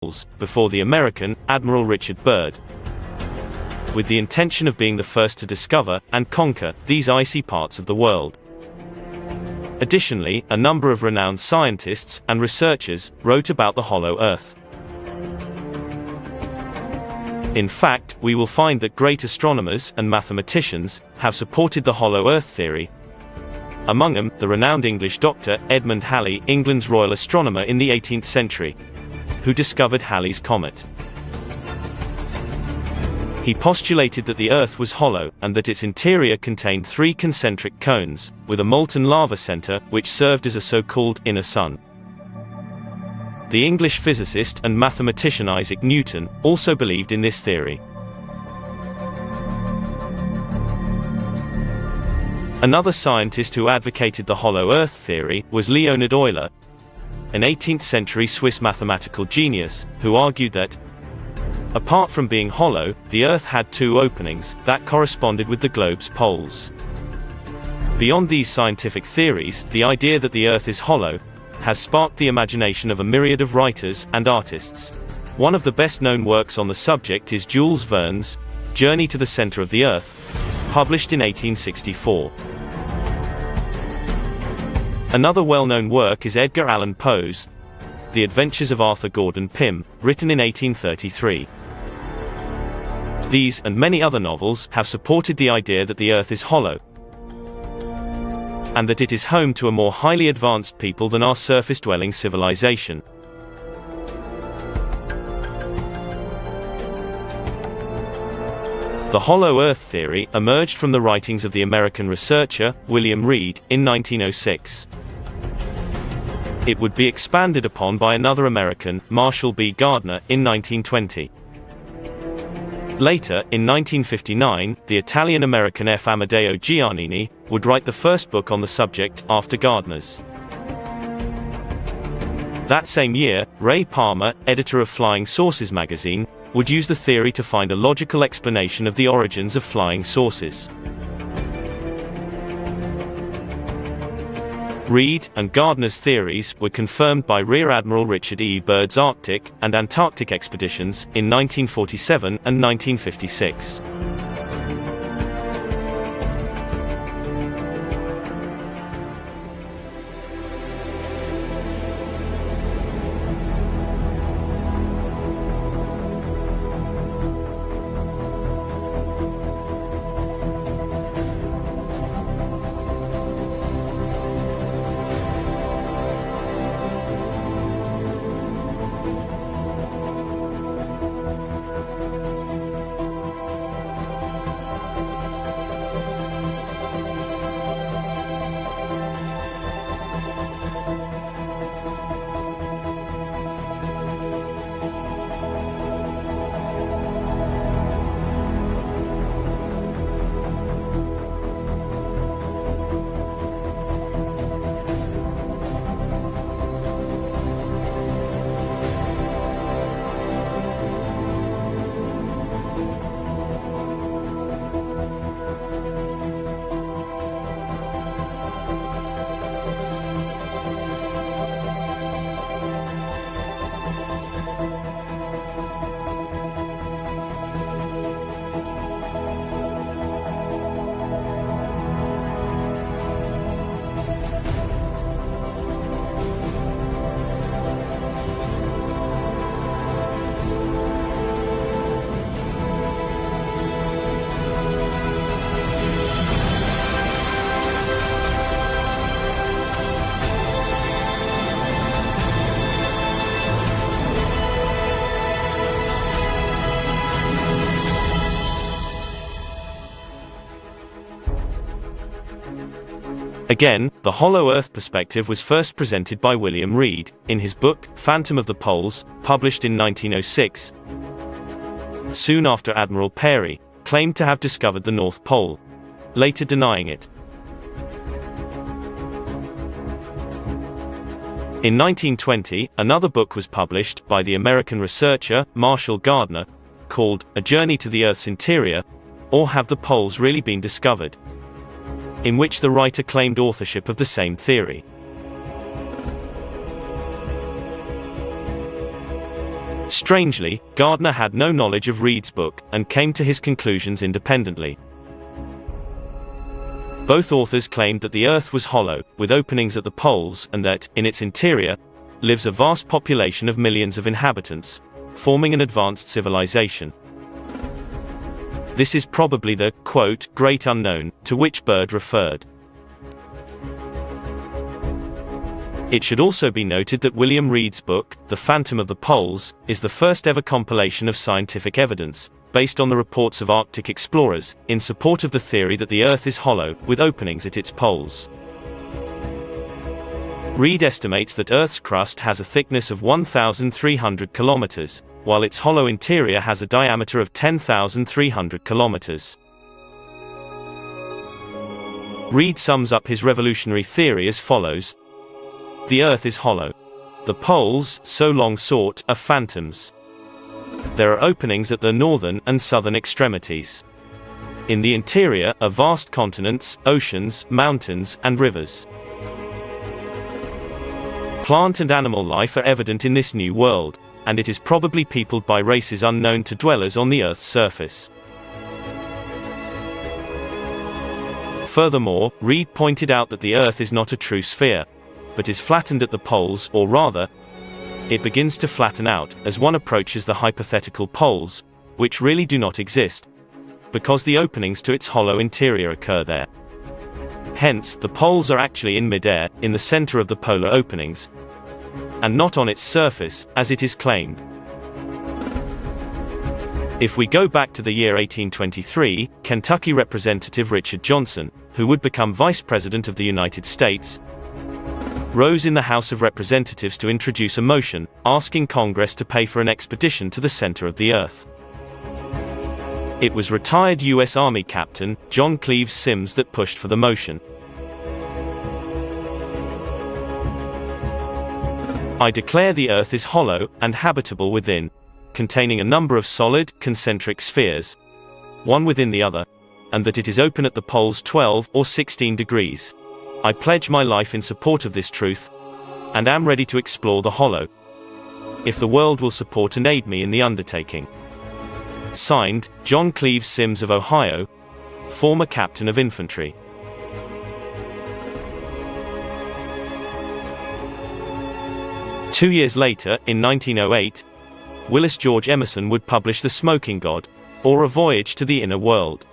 poles, before the American, Admiral Richard Byrd, with the intention of being the first to discover and conquer these icy parts of the world. Additionally, a number of renowned scientists and researchers wrote about the hollow Earth. In fact, we will find that great astronomers and mathematicians have supported the hollow Earth theory. Among them, the renowned English doctor Edmund Halley, England's royal astronomer in the 18th century, who discovered Halley's comet. He postulated that the Earth was hollow, and that its interior contained 3 concentric cones, with a molten lava center, which served as a so-called inner sun. The English physicist and mathematician Isaac Newton also believed in this theory. Another scientist who advocated the hollow Earth theory was Leonhard Euler, an 18th-century Swiss mathematical genius, who argued that, apart from being hollow, the Earth had 2 openings that corresponded with the globe's poles. Beyond these scientific theories, the idea that the Earth is hollow has sparked the imagination of a myriad of writers and artists. One of the best-known works on the subject is Jules Verne's Journey to the Center of the Earth, published in 1864. Another well-known work is Edgar Allan Poe's The Adventures of Arthur Gordon Pym, written in 1833. These, and many other novels, have supported the idea that the Earth is hollow, and that it is home to a more highly advanced people than our surface-dwelling civilization. The hollow Earth theory emerged from the writings of the American researcher William Bryd in 1906. It would be expanded upon by another American, Marshall B. Gardner, in 1920. Later, in 1959, the Italian-American F. Amedeo Giannini would write the first book on the subject, after Gardner's. That same year, Ray Palmer, editor of Flying Saucers magazine, would use the theory to find a logical explanation of the origins of flying saucers. Bryd and Gardner's theories were confirmed by Rear Admiral Richard E. Byrd's Arctic and Antarctic expeditions in 1947 and 1956. Again, the hollow Earth perspective was first presented by William Bryd, in his book, Phantom of the Poles, published in 1906. Soon after Admiral Peary claimed to have discovered the North Pole, later denying it. In 1920, another book was published by the American researcher Marshall Gardner, called A Journey to the Earth's Interior, or Have the Poles Really Been Discovered?, in which the writer claimed authorship of the same theory. Strangely, Gardner had no knowledge of Reed's book, and came to his conclusions independently. Both authors claimed that the Earth was hollow, with openings at the poles, and that, in its interior, lives a vast population of millions of inhabitants, forming an advanced civilization. This is probably the, quote, great unknown, to which Bryd referred. It should also be noted that William Reed's book, The Phantom of the Poles, is the first ever compilation of scientific evidence, based on the reports of Arctic explorers, in support of the theory that the Earth is hollow, with openings at its poles. Reed estimates that Earth's crust has a thickness of 1,300 kilometers, while its hollow interior has a diameter of 10,300 kilometers. Reed sums up his revolutionary theory as follows. The Earth is hollow. The poles, so long sought, are phantoms. There are openings at the northern and southern extremities. In the interior are vast continents, oceans, mountains, and rivers. Plant and animal life are evident in this new world, and it is probably peopled by races unknown to dwellers on the Earth's surface. Furthermore, Reed pointed out that the Earth is not a true sphere, but is flattened at the poles, or rather, it begins to flatten out as one approaches the hypothetical poles, which really do not exist, because the openings to its hollow interior occur there. Hence, the poles are actually in mid-air, in the center of the polar openings, and not on its surface, as it is claimed. If we go back to the year 1823, Kentucky Representative Richard Johnson, who would become Vice President of the United States, rose in the House of Representatives to introduce a motion, asking Congress to pay for an expedition to the center of the Earth. It was retired U.S. Army Captain John Cleves Sims that pushed for the motion. I declare the Earth is hollow, and habitable within, containing a number of solid, concentric spheres, one within the other, and that it is open at the poles 12 or 16 degrees. I pledge my life in support of this truth, and am ready to explore the hollow, if the world will support and aid me in the undertaking. Signed, John Cleves Sims of Ohio, former Captain of Infantry. Two years later, in 1908, Willis George Emerson would publish The Smoking God, or A Voyage to the Inner World.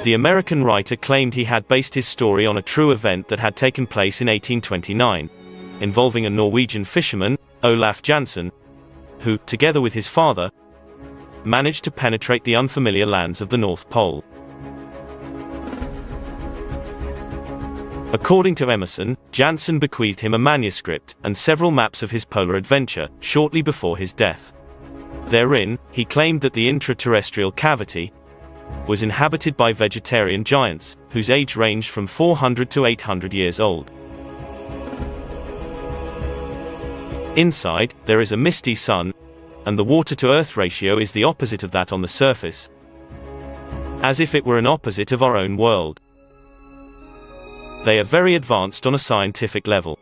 The American writer claimed he had based his story on a true event that had taken place in 1829, involving a Norwegian fisherman, Olaf Jansen, who, together with his father, managed to penetrate the unfamiliar lands of the North Pole. According to Emerson, Jansen bequeathed him a manuscript and several maps of his polar adventure, shortly before his death. Therein, he claimed that the intraterrestrial cavity was inhabited by vegetarian giants, whose age ranged from 400 to 800 years old. Inside, there is a misty sun, and the water-to-earth ratio is the opposite of that on the surface, as if it were an opposite of our own world. They are very advanced on a scientific level.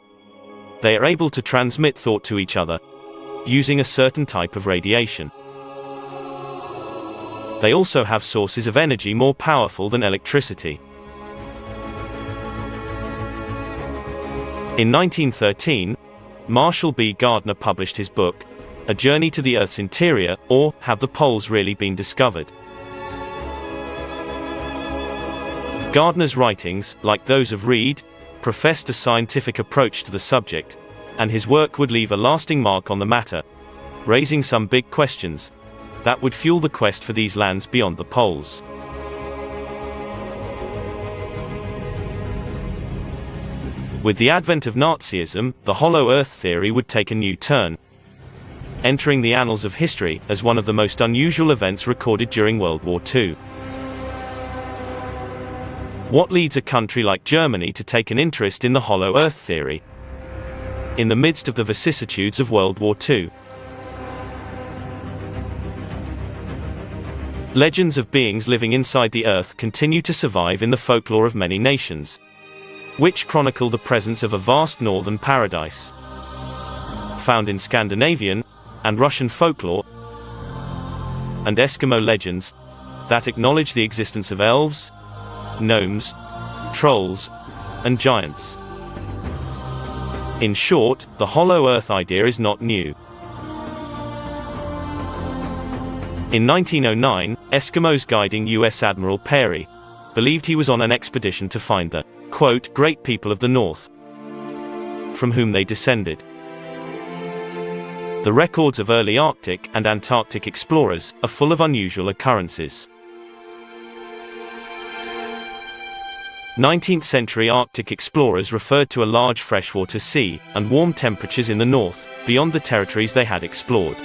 They are able to transmit thought to each other, using a certain type of radiation. They also have sources of energy more powerful than electricity. In 1913, Marshall B. Gardner published his book, A Journey to the Earth's Interior, or Have the Poles Really Been Discovered? Gardner's writings, like those of Reed, professed a scientific approach to the subject, and his work would leave a lasting mark on the matter, raising some big questions that would fuel the quest for these lands beyond the poles. With the advent of Nazism, the hollow Earth theory would take a new turn, entering the annals of history as one of the most unusual events recorded during World War II. What leads a country like Germany to take an interest in the hollow Earth theory in the midst of the vicissitudes of World War II? Legends of beings living inside the Earth continue to survive in the folklore of many nations, which chronicle the presence of a vast northern paradise. Found in Scandinavian, and Russian folklore and Eskimo legends that acknowledge the existence of elves, gnomes, trolls, and giants. In short, the hollow Earth idea is not new. In 1909, Eskimos guiding U.S. Admiral Peary believed he was on an expedition to find the, quote, great people of the North, from whom they descended. The records of early Arctic and Antarctic explorers are full of unusual occurrences. 19th-century Arctic explorers referred to a large freshwater sea and warm temperatures in the north, beyond the territories they had explored.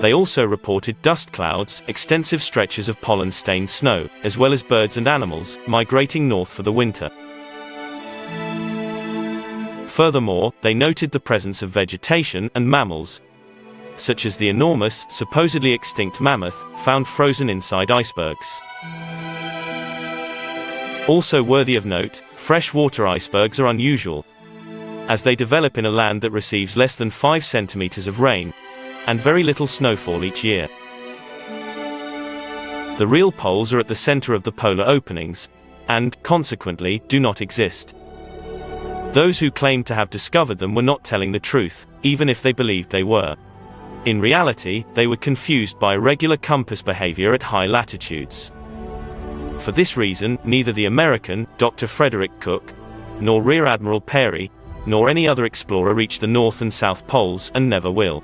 They also reported dust clouds, extensive stretches of pollen-stained snow, as well as birds and animals migrating north for the winter. Furthermore, they noted the presence of vegetation and mammals, such as the enormous, supposedly extinct mammoth, found frozen inside icebergs. Also worthy of note, freshwater icebergs are unusual, as they develop in a land that receives less than 5 centimeters of rain, and very little snowfall each year. The real poles are at the center of the polar openings, and, consequently, do not exist. Those who claimed to have discovered them were not telling the truth, even if they believed they were. In reality, they were confused by irregular compass behavior at high latitudes. For this reason, neither the American, Dr. Frederick Cook, nor Rear Admiral Peary, nor any other explorer reached the North and South Poles, and never will.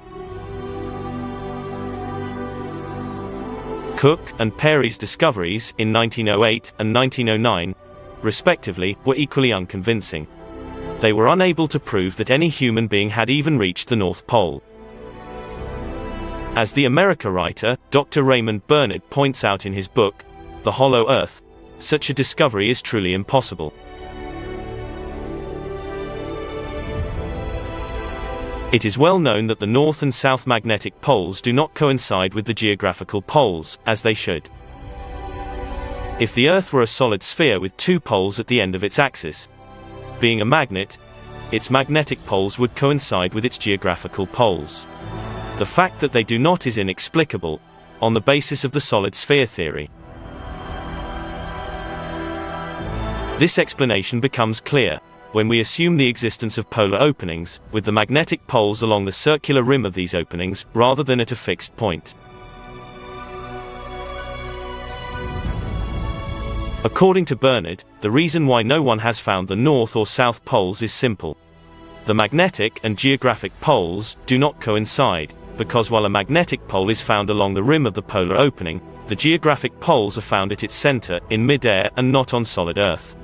Cook and Peary's discoveries, in 1908 and 1909, respectively, were equally unconvincing. They were unable to prove that any human being had even reached the North Pole. As the America writer, Dr. Raymond Bernard points out in his book, The Hollow Earth, such a discovery is truly impossible. It is well known that the North and South magnetic poles do not coincide with the geographical poles, as they should. If the Earth were a solid sphere with 2 poles at the end of its axis, being a magnet, its magnetic poles would coincide with its geographical poles. The fact that they do not is inexplicable, on the basis of the solid sphere theory. This explanation becomes clear when we assume the existence of polar openings, with the magnetic poles along the circular rim of these openings, rather than at a fixed point. According to Bernard, the reason why no one has found the North or South Poles is simple. The magnetic and geographic poles do not coincide, because while a magnetic pole is found along the rim of the polar opening, the geographic poles are found at its center, in mid-air, and not on solid Earth.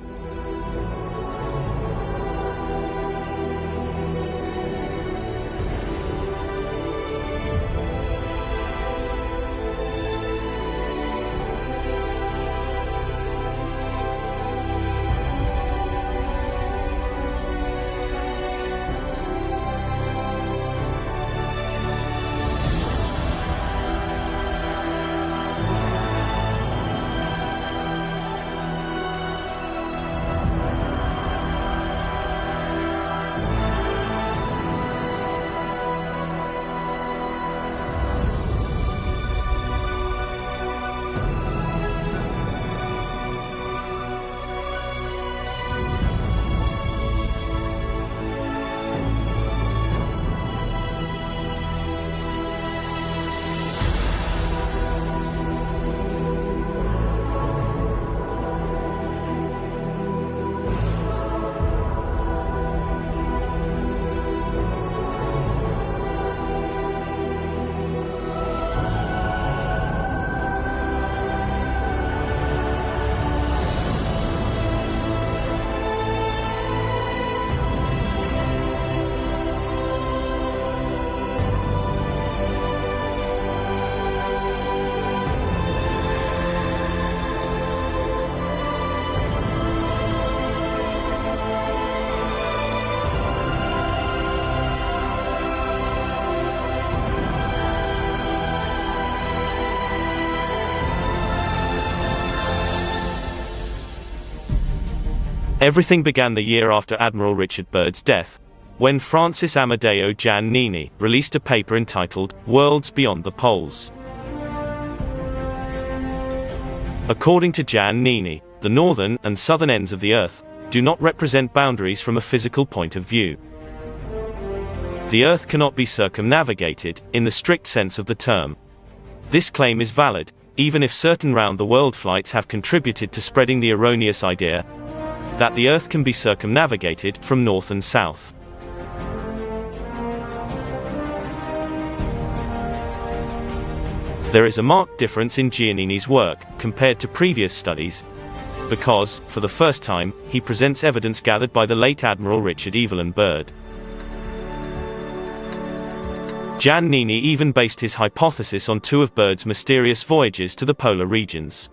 Everything began the year after Admiral Richard Byrd's death, when Francis Amadeo Giannini released a paper entitled Worlds Beyond the Poles. According to Giannini, the northern and southern ends of the Earth do not represent boundaries from a physical point of view. The Earth cannot be circumnavigated, in the strict sense of the term. This claim is valid, even if certain round-the-world flights have contributed to spreading the erroneous idea that the Earth can be circumnavigated from north and south. There is a marked difference in Giannini's work, compared to previous studies, because, for the first time, he presents evidence gathered by the late Admiral Richard Evelyn Byrd. Giannini even based his hypothesis on two of Byrd's mysterious voyages to the polar regions.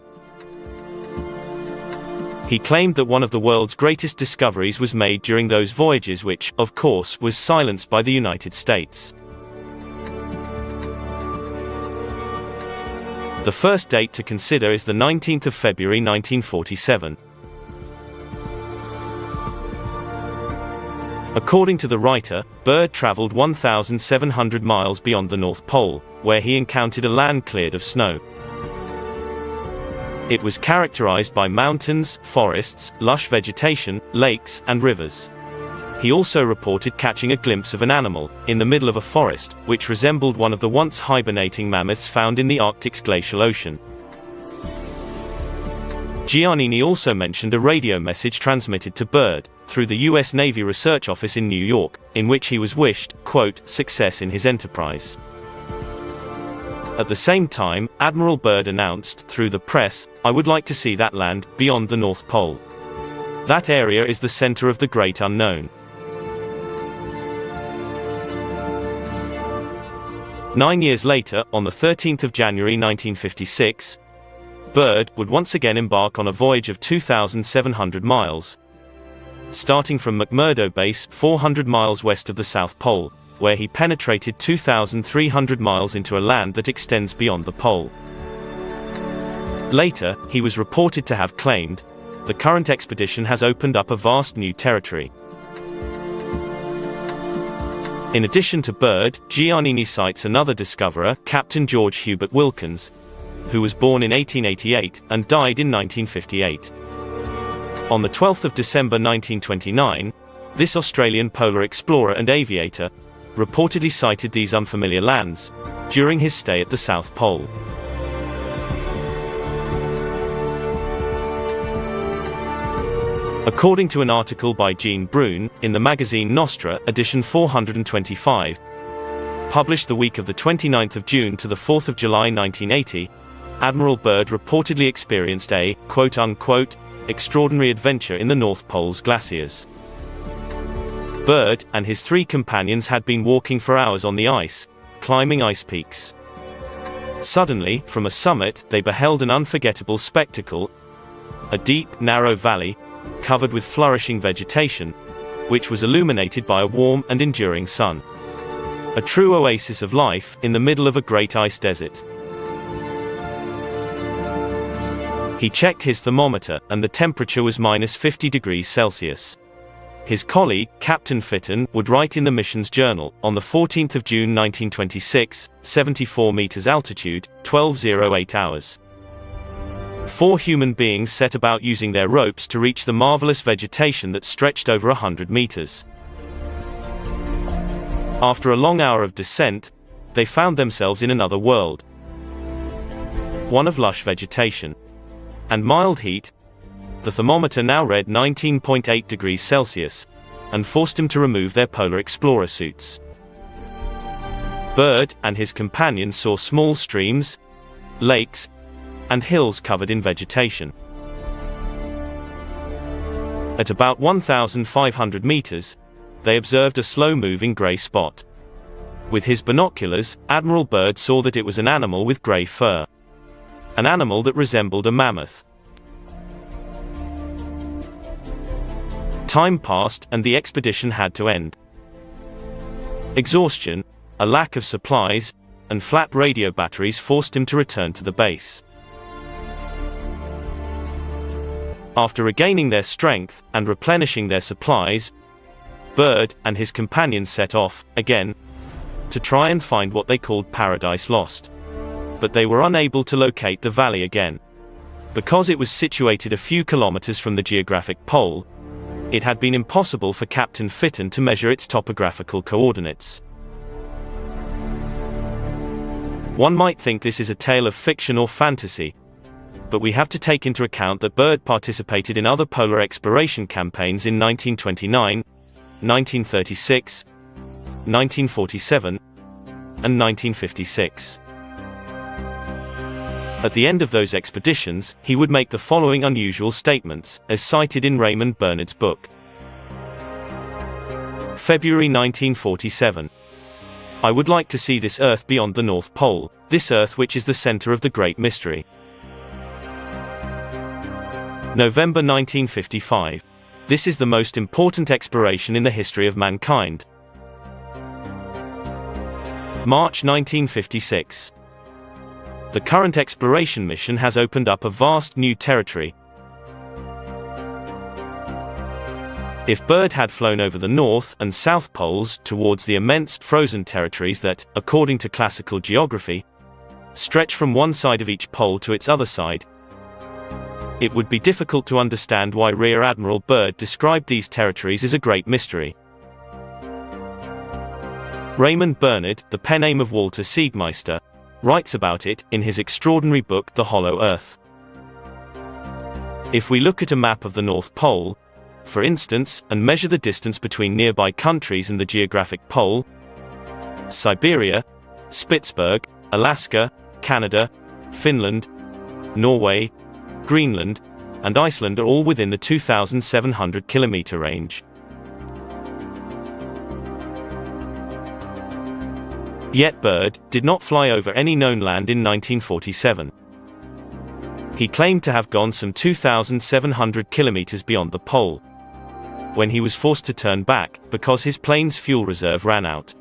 He claimed that one of the world's greatest discoveries was made during those voyages which, of course, was silenced by the United States. The first date to consider is the 19th of February 1947. According to the writer, Byrd traveled 1,700 miles beyond the North Pole, where he encountered a land cleared of snow. It was characterized by mountains, forests, lush vegetation, lakes, and rivers. He also reported catching a glimpse of an animal, in the middle of a forest, which resembled one of the once hibernating mammoths found in the Arctic's glacial ocean. Giannini also mentioned a radio message transmitted to Byrd, through the U.S. Navy Research Office in New York, in which he was wished, quote, success in his enterprise. At the same time, Admiral Byrd announced, through the press, I would like to see that land, beyond the North Pole. That area is the center of the great unknown. 9 years later, on the 13th of January 1956, Byrd would once again embark on a voyage of 2,700 miles, starting from McMurdo Base, 400 miles west of the South Pole, where he penetrated 2,300 miles into a land that extends beyond the pole. Later, he was reported to have claimed, the current expedition has opened up a vast new territory. In addition to Byrd, Giannini cites another discoverer, Captain George Hubert Wilkins, who was born in 1888 and died in 1958. On the 12th of December 1929, this Australian polar explorer and aviator reportedly sighted these unfamiliar lands during his stay at the South Pole. According to an article by Jean Brune, in the magazine Nostra, edition 425, published the week of the 29th of June to the 4th of July 1980, Admiral Byrd reportedly experienced a, quote-unquote, extraordinary adventure in the North Pole's glaciers. Byrd and his three companions had been walking for hours on the ice, climbing ice peaks. Suddenly, from a summit, they beheld an unforgettable spectacle, a deep, narrow valley, covered with flourishing vegetation, which was illuminated by a warm and enduring sun. A true oasis of life, in the middle of a great ice desert. He checked his thermometer, and the temperature was -50 degrees Celsius. His colleague, Captain Fitton, would write in the mission's journal, on the 14th of June 1926, 74 meters altitude, 12:08 hours. 4 human beings set about using their ropes to reach the marvelous vegetation that stretched over 100 meters. After a long hour of descent, they found themselves in another world. One of lush vegetation and mild heat. The thermometer now read 19.8 degrees Celsius, and forced him to remove their polar explorer suits. Byrd and his companions saw small streams, lakes, and hills covered in vegetation. At about 1,500 meters, they observed a slow-moving gray spot. With his binoculars, Admiral Byrd saw that it was an animal with gray fur. An animal that resembled a mammoth. Time passed, and the expedition had to end. Exhaustion, a lack of supplies, and flat radio batteries forced him to return to the base. After regaining their strength, and replenishing their supplies, Bryd and his companions set off, again, to try and find what they called Paradise Lost. But they were unable to locate the valley again. Because it was situated a few kilometers from the geographic pole, it had been impossible for Captain Fitton to measure its topographical coordinates. One might think this is a tale of fiction or fantasy, but we have to take into account that Bryd participated in other polar exploration campaigns in 1929, 1936, 1947, and 1956. At the end of those expeditions, he would make the following unusual statements, as cited in Raymond Bernard's book. February 1947. I would like to see this Earth beyond the North Pole, this Earth which is the center of the great mystery. November 1955. This is the most important exploration in the history of mankind. March 1956. The current exploration mission has opened up a vast new territory. If Bryd had flown over the North and South Poles towards the immense frozen territories that, according to classical geography, stretch from one side of each pole to its other side, it would be difficult to understand why Rear Admiral Bryd described these territories as a great mystery. Raymond Bernard, the pen name of Walter Siegmeister, writes about it in his extraordinary book The Hollow Earth. If we look at a map of the North Pole, for instance, and measure the distance between nearby countries and the geographic pole, Siberia, Spitzberg, Alaska, Canada, Finland, Norway, Greenland, and Iceland are all within the 2,700 kilometer range. Yet Bryd did not fly over any known land in 1947. He claimed to have gone some 2,700 kilometers beyond the pole, when he was forced to turn back because his plane's fuel reserve ran out.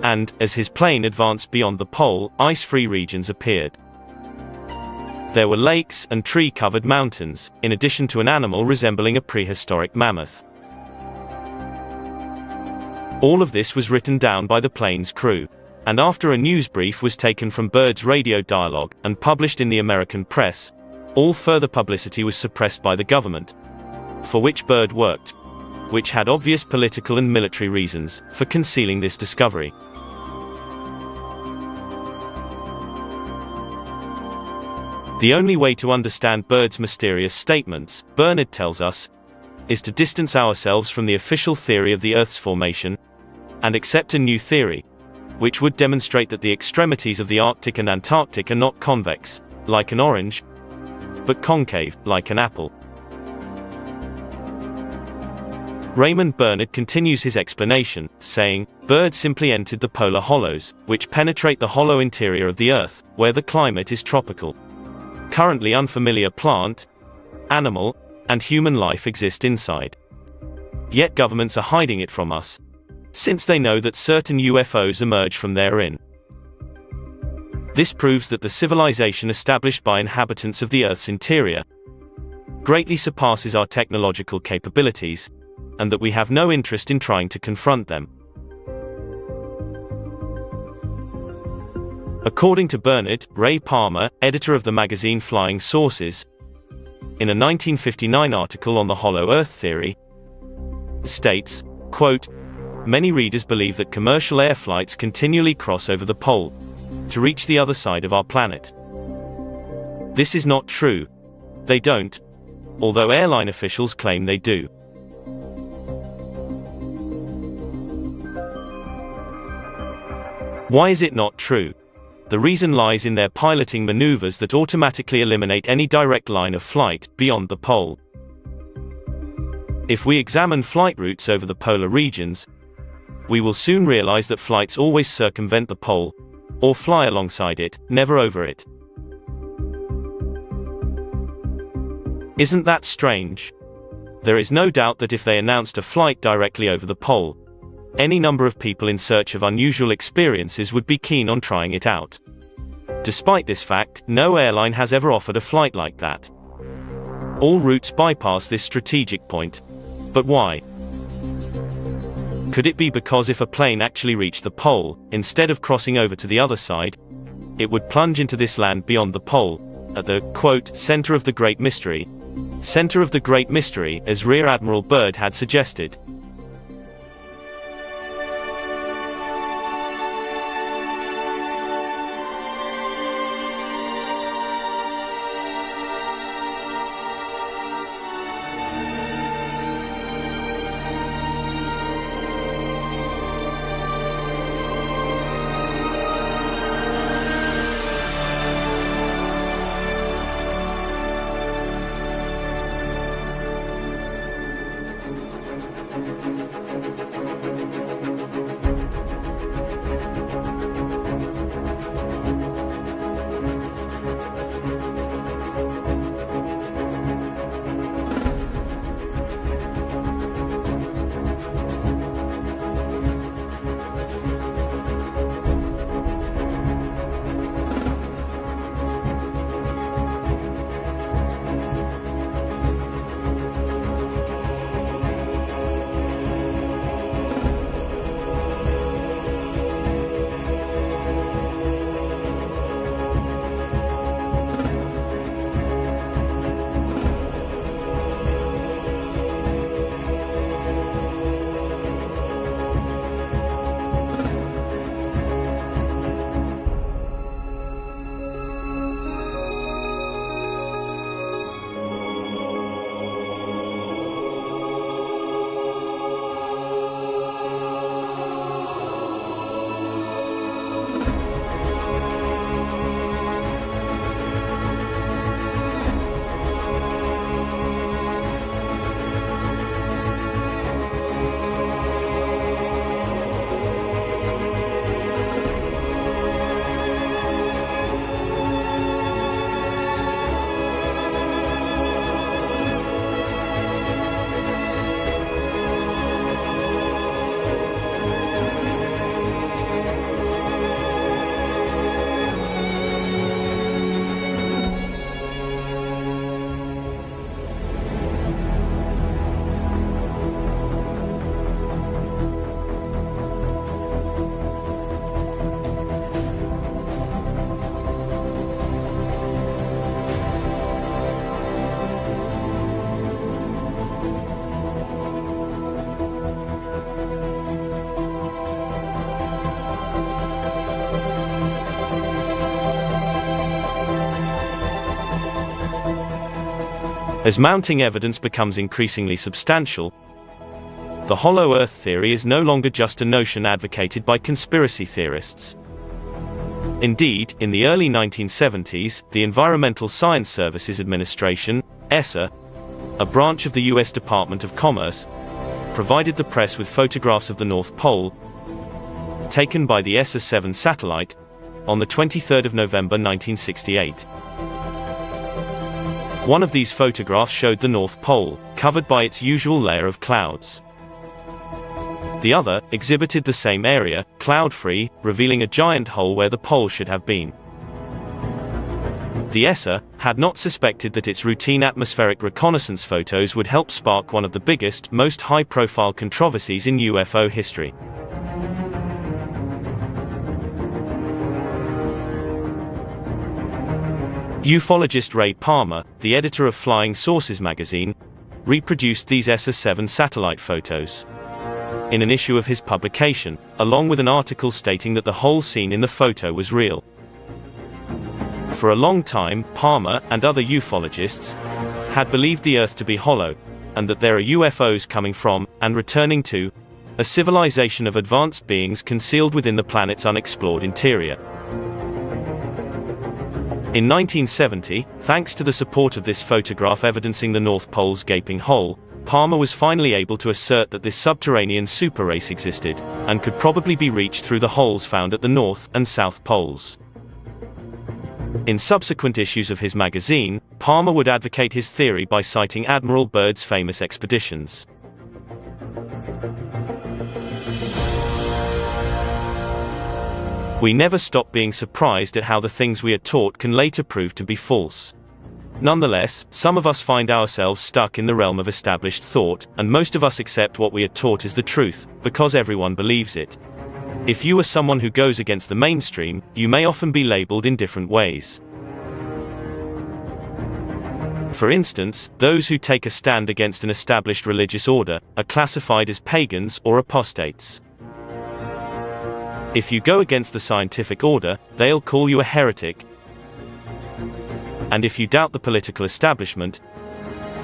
And, as his plane advanced beyond the pole, ice-free regions appeared. There were lakes and tree-covered mountains, in addition to an animal resembling a prehistoric mammoth. All of this was written down by the plane's crew, and after a news brief was taken from Bryd's radio dialogue and published in the American press, all further publicity was suppressed by the government, for which Bryd worked, which had obvious political and military reasons for concealing this discovery. The only way to understand Bryd's mysterious statements, Bernard tells us, is to distance ourselves from the official theory of the Earth's formation, and accept a new theory, which would demonstrate that the extremities of the Arctic and Antarctic are not convex, like an orange, but concave, like an apple. Raymond Bernard continues his explanation, saying, Bryd simply entered the polar hollows, which penetrate the hollow interior of the Earth, where the climate is tropical. Currently unfamiliar plant, animal, and human life exist inside. Yet governments are hiding it from us, since they know that certain UFOs emerge from therein. This proves that the civilization established by inhabitants of the Earth's interior greatly surpasses our technological capabilities, and that we have no interest in trying to confront them. According to Bernard, Ray Palmer, editor of the magazine Flying Saucers, in a 1959 article on the Hollow Earth theory, states, quote, many readers believe that commercial air flights continually cross over the pole to reach the other side of our planet. This is not true. They don't, although airline officials claim they do. Why is it not true? The reason lies in their piloting maneuvers that automatically eliminate any direct line of flight beyond the pole. If we examine flight routes over the polar regions, we will soon realize that flights always circumvent the pole, or fly alongside it, never over it. Isn't that strange? There is no doubt that if they announced a flight directly over the pole, any number of people in search of unusual experiences would be keen on trying it out. Despite this fact, no airline has ever offered a flight like that. All routes bypass this strategic point. But why? Could it be because if a plane actually reached the pole, instead of crossing over to the other side, it would plunge into this land beyond the pole, at the, quote, center of the Great Mystery? Center of the Great Mystery, as Rear Admiral Bryd had suggested. As mounting evidence becomes increasingly substantial, the hollow Earth theory is no longer just a notion advocated by conspiracy theorists. Indeed, in the early 1970s, the Environmental Science Services Administration, ESA, a branch of the U.S. Department of Commerce, provided the press with photographs of the North Pole, taken by the ESA-7 satellite, on the 23rd of November 1968. One of these photographs showed the North Pole, covered by its usual layer of clouds. The other exhibited the same area, cloud-free, revealing a giant hole where the pole should have been. The ESA had not suspected that its routine atmospheric reconnaissance photos would help spark one of the biggest, most high-profile controversies in UFO history. Ufologist Ray Palmer, the editor of Flying Saucers magazine, reproduced these ESA-7 satellite photos in an issue of his publication, along with an article stating that the hole seen in the photo was real. For a long time, Palmer and other ufologists had believed the Earth to be hollow, and that there are UFOs coming from, and returning to, a civilization of advanced beings concealed within the planet's unexplored interior. In 1970, thanks to the support of this photograph evidencing the North Pole's gaping hole, Palmer was finally able to assert that this subterranean super race existed, and could probably be reached through the holes found at the North and South Poles. In subsequent issues of his magazine, Palmer would advocate his theory by citing Admiral Byrd's famous expeditions. We never stop being surprised at how the things we are taught can later prove to be false. Nonetheless, some of us find ourselves stuck in the realm of established thought, and most of us accept what we are taught is the truth, because everyone believes it. If you are someone who goes against the mainstream, you may often be labeled in different ways. For instance, those who take a stand against an established religious order are classified as pagans or apostates. If you go against the scientific order, they'll call you a heretic. And if you doubt the political establishment,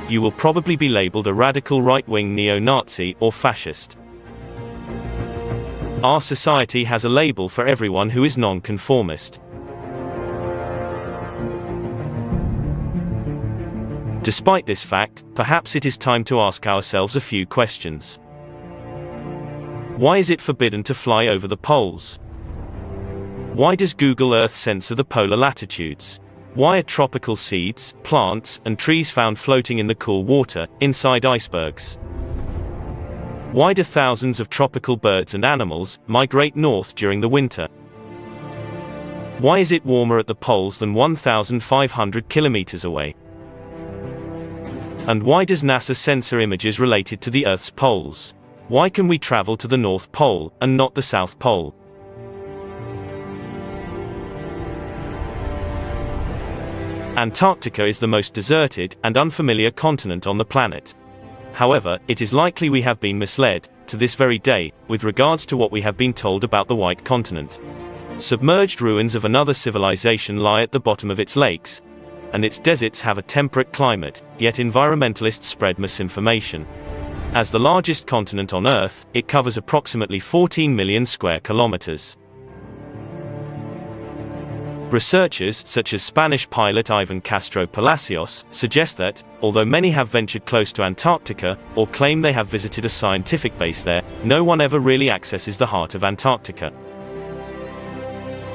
you will probably be labeled a radical right-wing neo-Nazi or fascist. Our society has a label for everyone who is non-conformist. Despite this fact, perhaps it is time to ask ourselves a few questions. Why is it forbidden to fly over the poles? Why does Google Earth censor the polar latitudes? Why are tropical seeds, plants, and trees found floating in the cool water, inside icebergs? Why do thousands of tropical birds and animals migrate north during the winter? Why is it warmer at the poles than 1,500 kilometers away? And why does NASA censor images related to the Earth's poles? Why can we travel to the North Pole, and not the South Pole? Antarctica is the most deserted and unfamiliar continent on the planet. However, it is likely we have been misled, to this very day, with regards to what we have been told about the White Continent. Submerged ruins of another civilization lie at the bottom of its lakes, and its deserts have a temperate climate, yet environmentalists spread misinformation. As the largest continent on Earth, it covers approximately 14 million square kilometers. Researchers, such as Spanish pilot Ivan Castro Palacios, suggest that, although many have ventured close to Antarctica, or claim they have visited a scientific base there, no one ever really accesses the heart of Antarctica.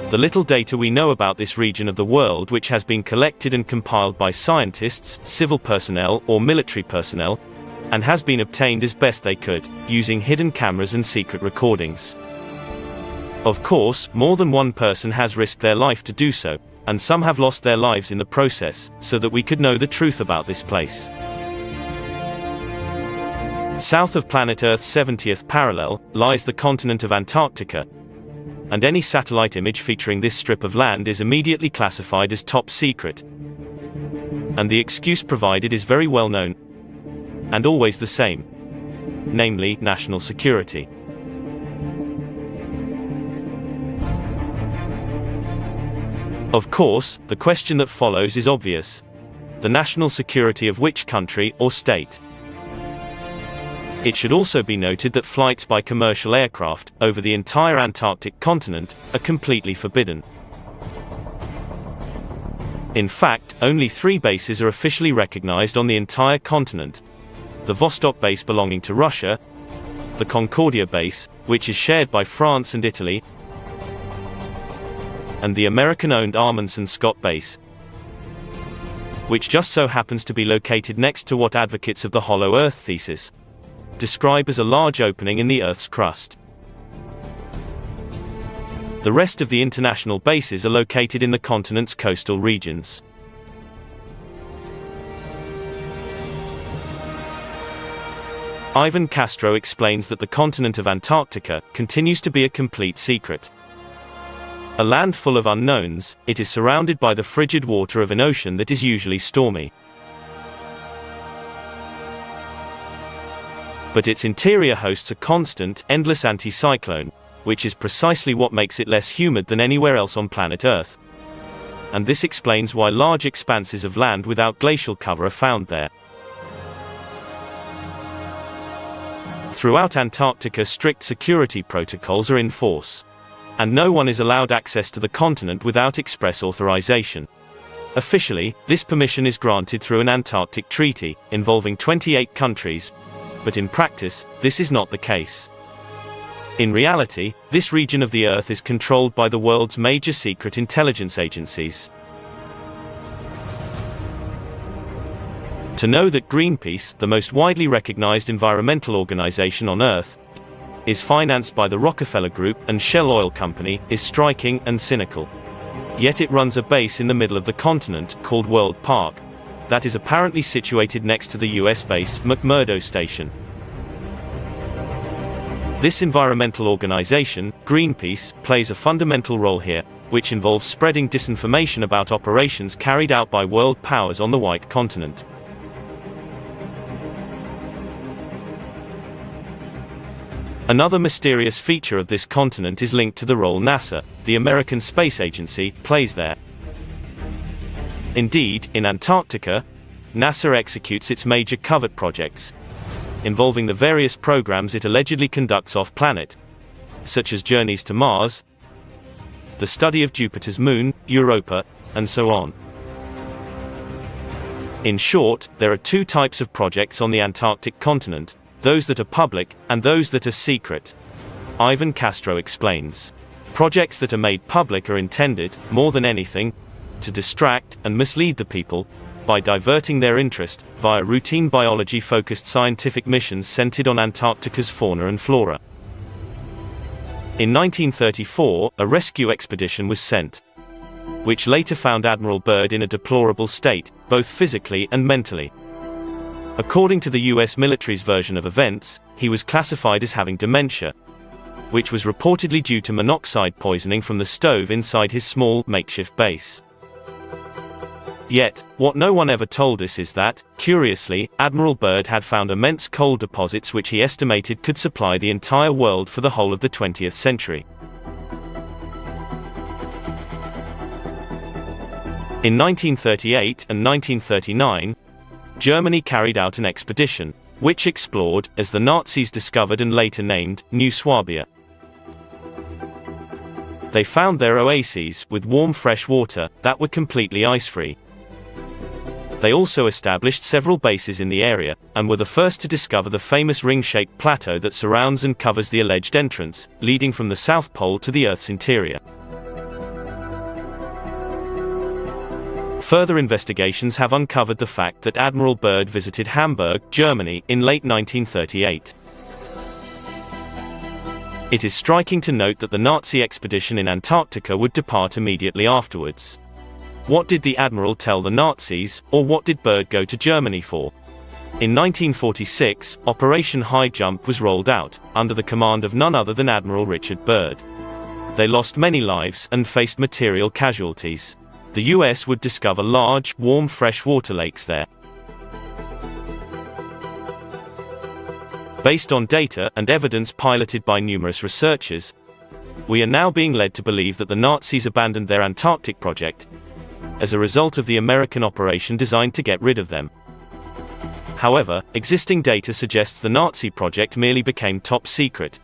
The little data we know about this region of the world, which has been collected and compiled by scientists, civil personnel, or military personnel, and has been obtained as best they could, using hidden cameras and secret recordings. Of course, more than one person has risked their life to do so, and some have lost their lives in the process, so that we could know the truth about this place. South of planet Earth's 70th parallel lies the continent of Antarctica, and any satellite image featuring this strip of land is immediately classified as top secret. And the excuse provided is very well known, and always the same, namely, national security. Of course, the question that follows is obvious. The national security of which country or state? It should also be noted that flights by commercial aircraft over the entire Antarctic continent are completely forbidden. In fact, only 3 bases are officially recognized on the entire continent. The Vostok base belonging to Russia, the Concordia base, which is shared by France and Italy, and the American-owned Amundsen-Scott base, which just so happens to be located next to what advocates of the Hollow Earth thesis describe as a large opening in the Earth's crust. The rest of the international bases are located in the continent's coastal regions. Ivan Castro explains that the continent of Antarctica continues to be a complete secret. A land full of unknowns, it is surrounded by the frigid water of an ocean that is usually stormy. But its interior hosts a constant, endless anticyclone, which is precisely what makes it less humid than anywhere else on planet Earth. And this explains why large expanses of land without glacial cover are found there. Throughout Antarctica, strict security protocols are in force, and no one is allowed access to the continent without express authorization. Officially, this permission is granted through an Antarctic treaty, involving 28 countries, but in practice, this is not the case. In reality, this region of the Earth is controlled by the world's major secret intelligence agencies. To know that Greenpeace, the most widely recognized environmental organization on Earth, is financed by the Rockefeller Group and Shell Oil Company is striking and cynical. Yet it runs a base in the middle of the continent, called World Park, that is apparently situated next to the US base McMurdo Station. This environmental organization, Greenpeace, plays a fundamental role here, which involves spreading disinformation about operations carried out by world powers on the White Continent. Another mysterious feature of this continent is linked to the role NASA, the American Space Agency, plays there. Indeed, in Antarctica, NASA executes its major covert projects, involving the various programs it allegedly conducts off-planet, such as journeys to Mars, the study of Jupiter's moon, Europa, and so on. In short, there are two types of projects on the Antarctic continent, those that are public, and those that are secret. Ivan Castro explains. Projects that are made public are intended, more than anything, to distract and mislead the people, by diverting their interest, via routine biology-focused scientific missions centered on Antarctica's fauna and flora. In 1934, a rescue expedition was sent, which later found Admiral Byrd in a deplorable state, both physically and mentally. According to the US military's version of events, he was classified as having dementia, which was reportedly due to monoxide poisoning from the stove inside his small, makeshift base. Yet, what no one ever told us is that, curiously, Admiral Byrd had found immense coal deposits which he estimated could supply the entire world for the whole of the 20th century. In 1938 and 1939, Germany carried out an expedition, which explored, as the Nazis discovered and later named, New Swabia. They found there oases, with warm fresh water, that were completely ice-free. They also established several bases in the area, and were the first to discover the famous ring-shaped plateau that surrounds and covers the alleged entrance, leading from the South Pole to the Earth's interior. Further investigations have uncovered the fact that Admiral Byrd visited Hamburg, Germany, in late 1938. It is striking to note that the Nazi expedition in Antarctica would depart immediately afterwards. What did the Admiral tell the Nazis, or what did Byrd go to Germany for? In 1946, Operation High Jump was rolled out, under the command of none other than Admiral Richard Byrd. They lost many lives and faced material casualties. The US would discover large, warm freshwater lakes there. Based on data and evidence piloted by numerous researchers, we are now being led to believe that the Nazis abandoned their Antarctic project as a result of the American operation designed to get rid of them. However, existing data suggests the Nazi project merely became top secret,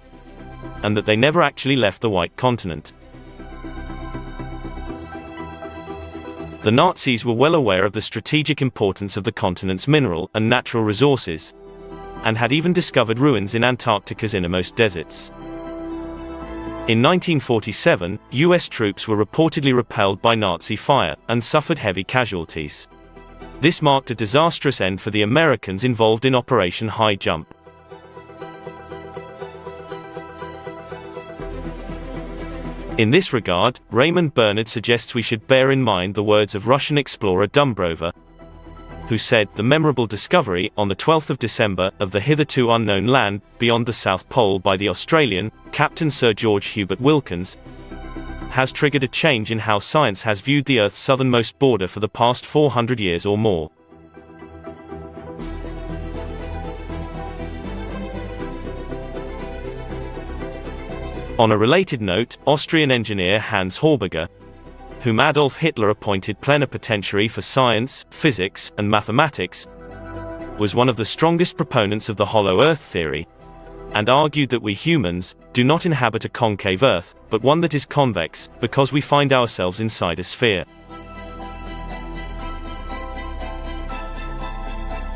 and that they never actually left the White Continent. The Nazis were well aware of the strategic importance of the continent's mineral and natural resources, and had even discovered ruins in Antarctica's innermost deserts. In 1947, US troops were reportedly repelled by Nazi fire, and suffered heavy casualties. This marked a disastrous end for the Americans involved in Operation High Jump. In this regard, Raymond Bernard suggests we should bear in mind the words of Russian explorer Dumbrova, who said, "The memorable discovery, on the 12th of December, of the hitherto unknown land, beyond the South Pole by the Australian, Captain Sir George Hubert Wilkins, has triggered a change in how science has viewed the Earth's southernmost border for the past 400 years or more." On a related note, Austrian engineer Hans Horberger, whom Adolf Hitler appointed plenipotentiary for science, physics, and mathematics, was one of the strongest proponents of the hollow Earth theory, and argued that we humans do not inhabit a concave Earth, but one that is convex, because we find ourselves inside a sphere.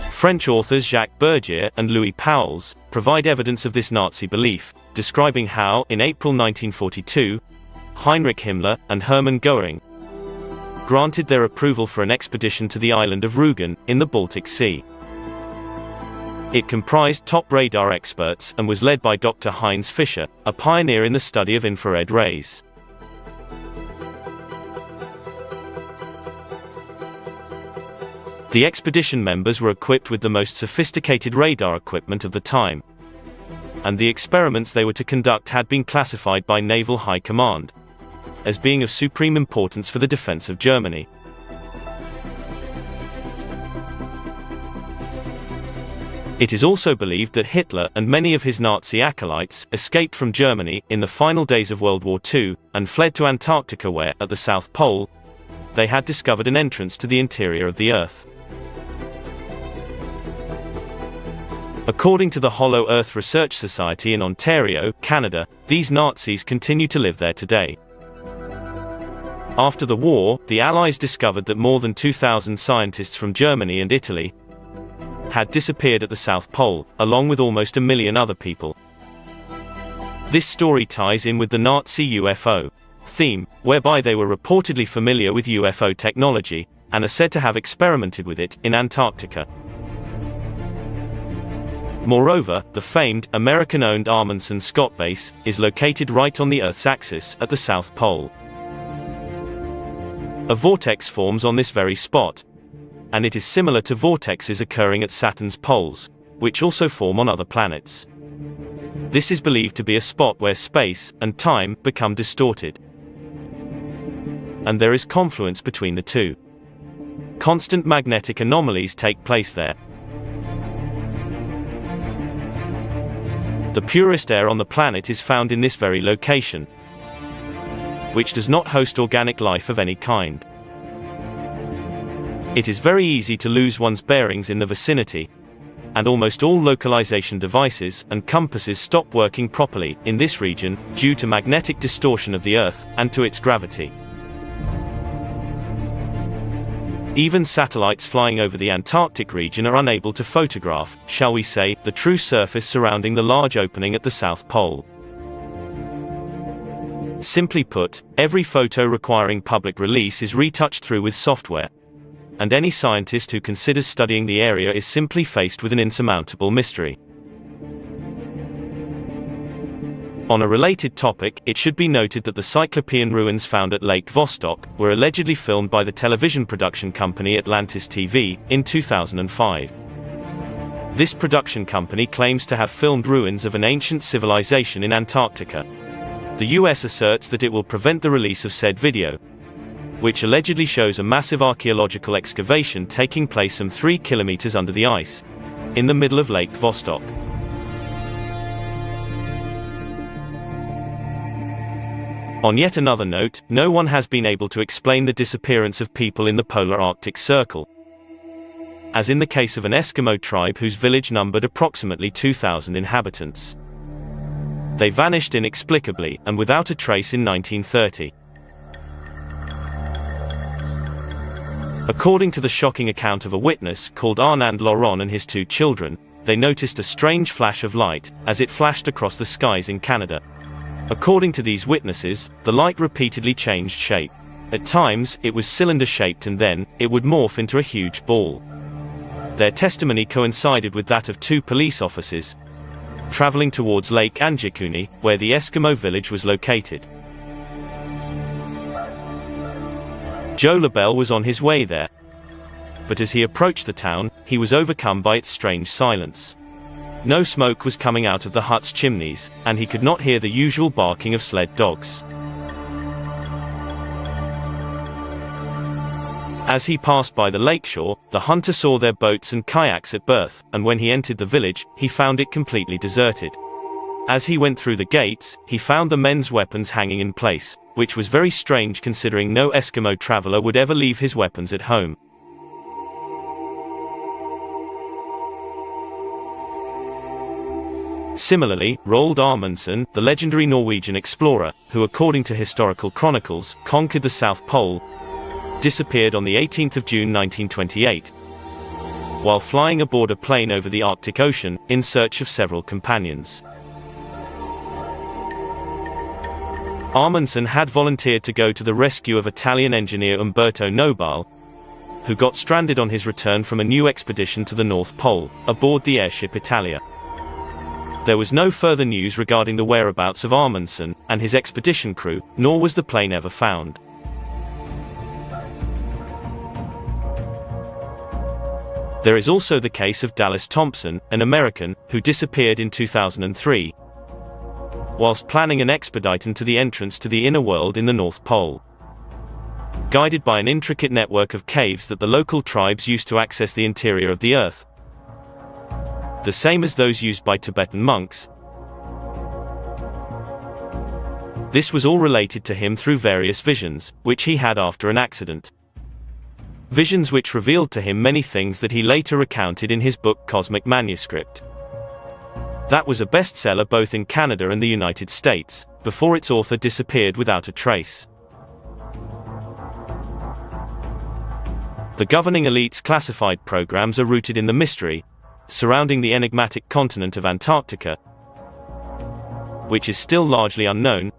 French authors Jacques Bergier and Louis Pauwels provide evidence of this Nazi belief, describing how, in April 1942, Heinrich Himmler and Hermann Göring granted their approval for an expedition to the island of Rügen, in the Baltic Sea. It comprised top radar experts and was led by Dr. Heinz Fischer, a pioneer in the study of infrared rays. The expedition members were equipped with the most sophisticated radar equipment of the time, and the experiments they were to conduct had been classified by Naval High Command as being of supreme importance for the defense of Germany. It is also believed that Hitler and many of his Nazi acolytes escaped from Germany in the final days of World War II and fled to Antarctica, where, at the South Pole, they had discovered an entrance to the interior of the Earth. According to the Hollow Earth Research Society in Ontario, Canada, these Nazis continue to live there today. After the war, the Allies discovered that more than 2,000 scientists from Germany and Italy had disappeared at the South Pole, along with almost 1 million other people. This story ties in with the Nazi UFO theme, whereby they were reportedly familiar with UFO technology, and are said to have experimented with it in Antarctica. Moreover, the famed, American-owned Amundsen Scott Base is located right on the Earth's axis at the South Pole. A vortex forms on this very spot, and it is similar to vortexes occurring at Saturn's poles, which also form on other planets. This is believed to be a spot where space and time become distorted, and there is confluence between the two. Constant magnetic anomalies take place there. The purest air on the planet is found in this very location, which does not host organic life of any kind. It is very easy to lose one's bearings in the vicinity, and almost all localization devices and compasses stop working properly in this region due to magnetic distortion of the Earth and to its gravity. Even satellites flying over the Antarctic region are unable to photograph, shall we say, the true surface surrounding the large opening at the South Pole. Simply put, every photo requiring public release is retouched through with software, and any scientist who considers studying the area is simply faced with an insurmountable mystery. On a related topic, it should be noted that the Cyclopean ruins found at Lake Vostok were allegedly filmed by the television production company Atlantis TV in 2005. This production company claims to have filmed ruins of an ancient civilization in Antarctica. The US asserts that it will prevent the release of said video, which allegedly shows a massive archaeological excavation taking place some 3 kilometers under the ice, in the middle of Lake Vostok. On yet another note, no one has been able to explain the disappearance of people in the polar Arctic Circle, as in the case of an Eskimo tribe whose village numbered approximately 2,000 inhabitants. They vanished inexplicably and without a trace in 1930. According to the shocking account of a witness called Arnand Laurent and his 2 children, they noticed a strange flash of light as it flashed across the skies in Canada. According to these witnesses, the light repeatedly changed shape. At times, it was cylinder-shaped and then, it would morph into a huge ball. Their testimony coincided with that of 2 police officers traveling towards Lake Anjikuni, where the Eskimo village was located. Joe LaBelle was on his way there, but as he approached the town, he was overcome by its strange silence. No smoke was coming out of the hut's chimneys, and he could not hear the usual barking of sled dogs. As he passed by the lakeshore, the hunter saw their boats and kayaks at berth, and when he entered the village, he found it completely deserted. As he went through the gates, he found the men's weapons hanging in place, which was very strange considering no Eskimo traveler would ever leave his weapons at home. Similarly, Roald Amundsen, the legendary Norwegian explorer, who according to historical chronicles, conquered the South Pole, disappeared on the 18th of June 1928, while flying aboard a plane over the Arctic Ocean, in search of several companions. Amundsen had volunteered to go to the rescue of Italian engineer Umberto Nobile, who got stranded on his return from a new expedition to the North Pole, aboard the airship Italia. There was no further news regarding the whereabouts of Amundsen and his expedition crew, nor was the plane ever found. There is also the case of Dallas Thompson, an American, who disappeared in 2003, whilst planning an expedition to the entrance to the inner world in the North Pole. Guided by an intricate network of caves that the local tribes used to access the interior of the Earth, the same as those used by Tibetan monks, this was all related to him through various visions, which he had after an accident. Visions which revealed to him many things that he later recounted in his book Cosmic Manuscript. That was a bestseller both in Canada and the United States, before its author disappeared without a trace. The governing elite's classified programs are rooted in the mystery surrounding the enigmatic continent of Antarctica, which is still largely unknown,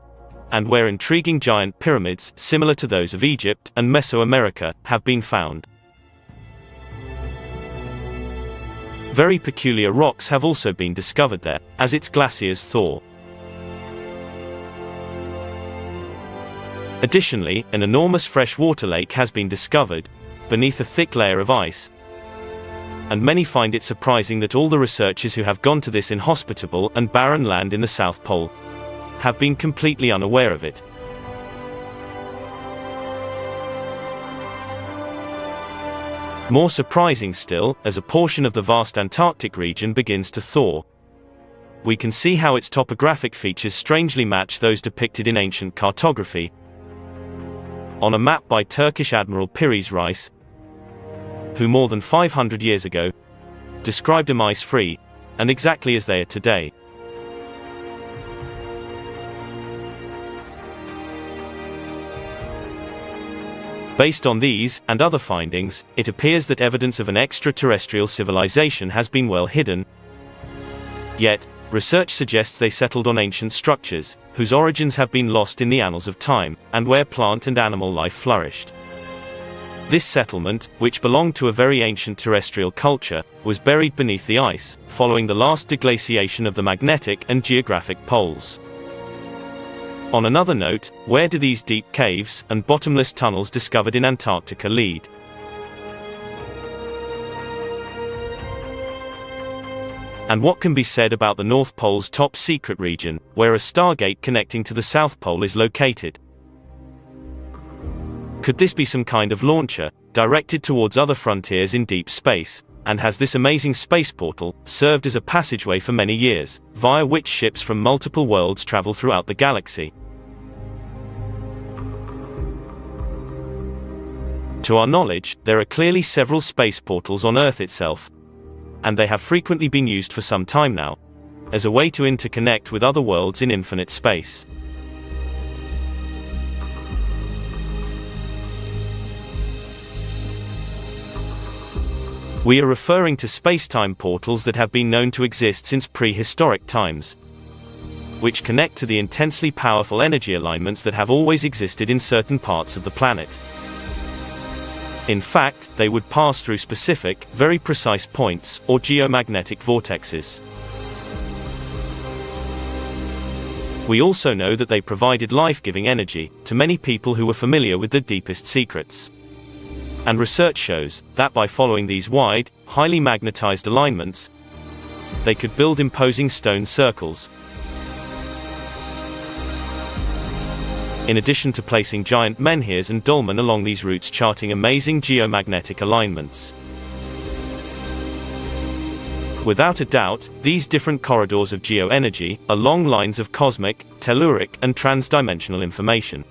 and where intriguing giant pyramids, similar to those of Egypt and Mesoamerica, have been found. Very peculiar rocks have also been discovered there, as its glaciers thaw. Additionally, an enormous freshwater lake has been discovered, beneath a thick layer of ice, and many find it surprising that all the researchers who have gone to this inhospitable and barren land in the South Pole have been completely unaware of it. More surprising still, as a portion of the vast Antarctic region begins to thaw, we can see how its topographic features strangely match those depicted in ancient cartography on a map by Turkish Admiral Bryd, who more than 500 years ago described them ice-free, and exactly as they are today. Based on these, and other findings, it appears that evidence of an extraterrestrial civilization has been well hidden. Yet, research suggests they settled on ancient structures, whose origins have been lost in the annals of time, and where plant and animal life flourished. This settlement, which belonged to a very ancient terrestrial culture, was buried beneath the ice, following the last deglaciation of the magnetic and geographic poles. On another note, where do these deep caves and bottomless tunnels discovered in Antarctica lead? And what can be said about the North Pole's top secret region, where a stargate connecting to the South Pole is located? Could this be some kind of launcher, directed towards other frontiers in deep space, and has this amazing space portal served as a passageway for many years, via which ships from multiple worlds travel throughout the galaxy? To our knowledge, there are clearly several space portals on Earth itself, and they have frequently been used for some time now, as a way to interconnect with other worlds in infinite space. We are referring to space-time portals that have been known to exist since prehistoric times, which connect to the intensely powerful energy alignments that have always existed in certain parts of the planet. In fact, they would pass through specific, very precise points, or geomagnetic vortexes. We also know that they provided life-giving energy to many people who were familiar with the deepest secrets. And research shows that by following these wide, highly magnetized alignments, they could build imposing stone circles, in addition to placing giant menhirs and dolmen along these routes, charting amazing geomagnetic alignments. Without a doubt, these different corridors of geo-energy are long lines of cosmic, telluric, and transdimensional information.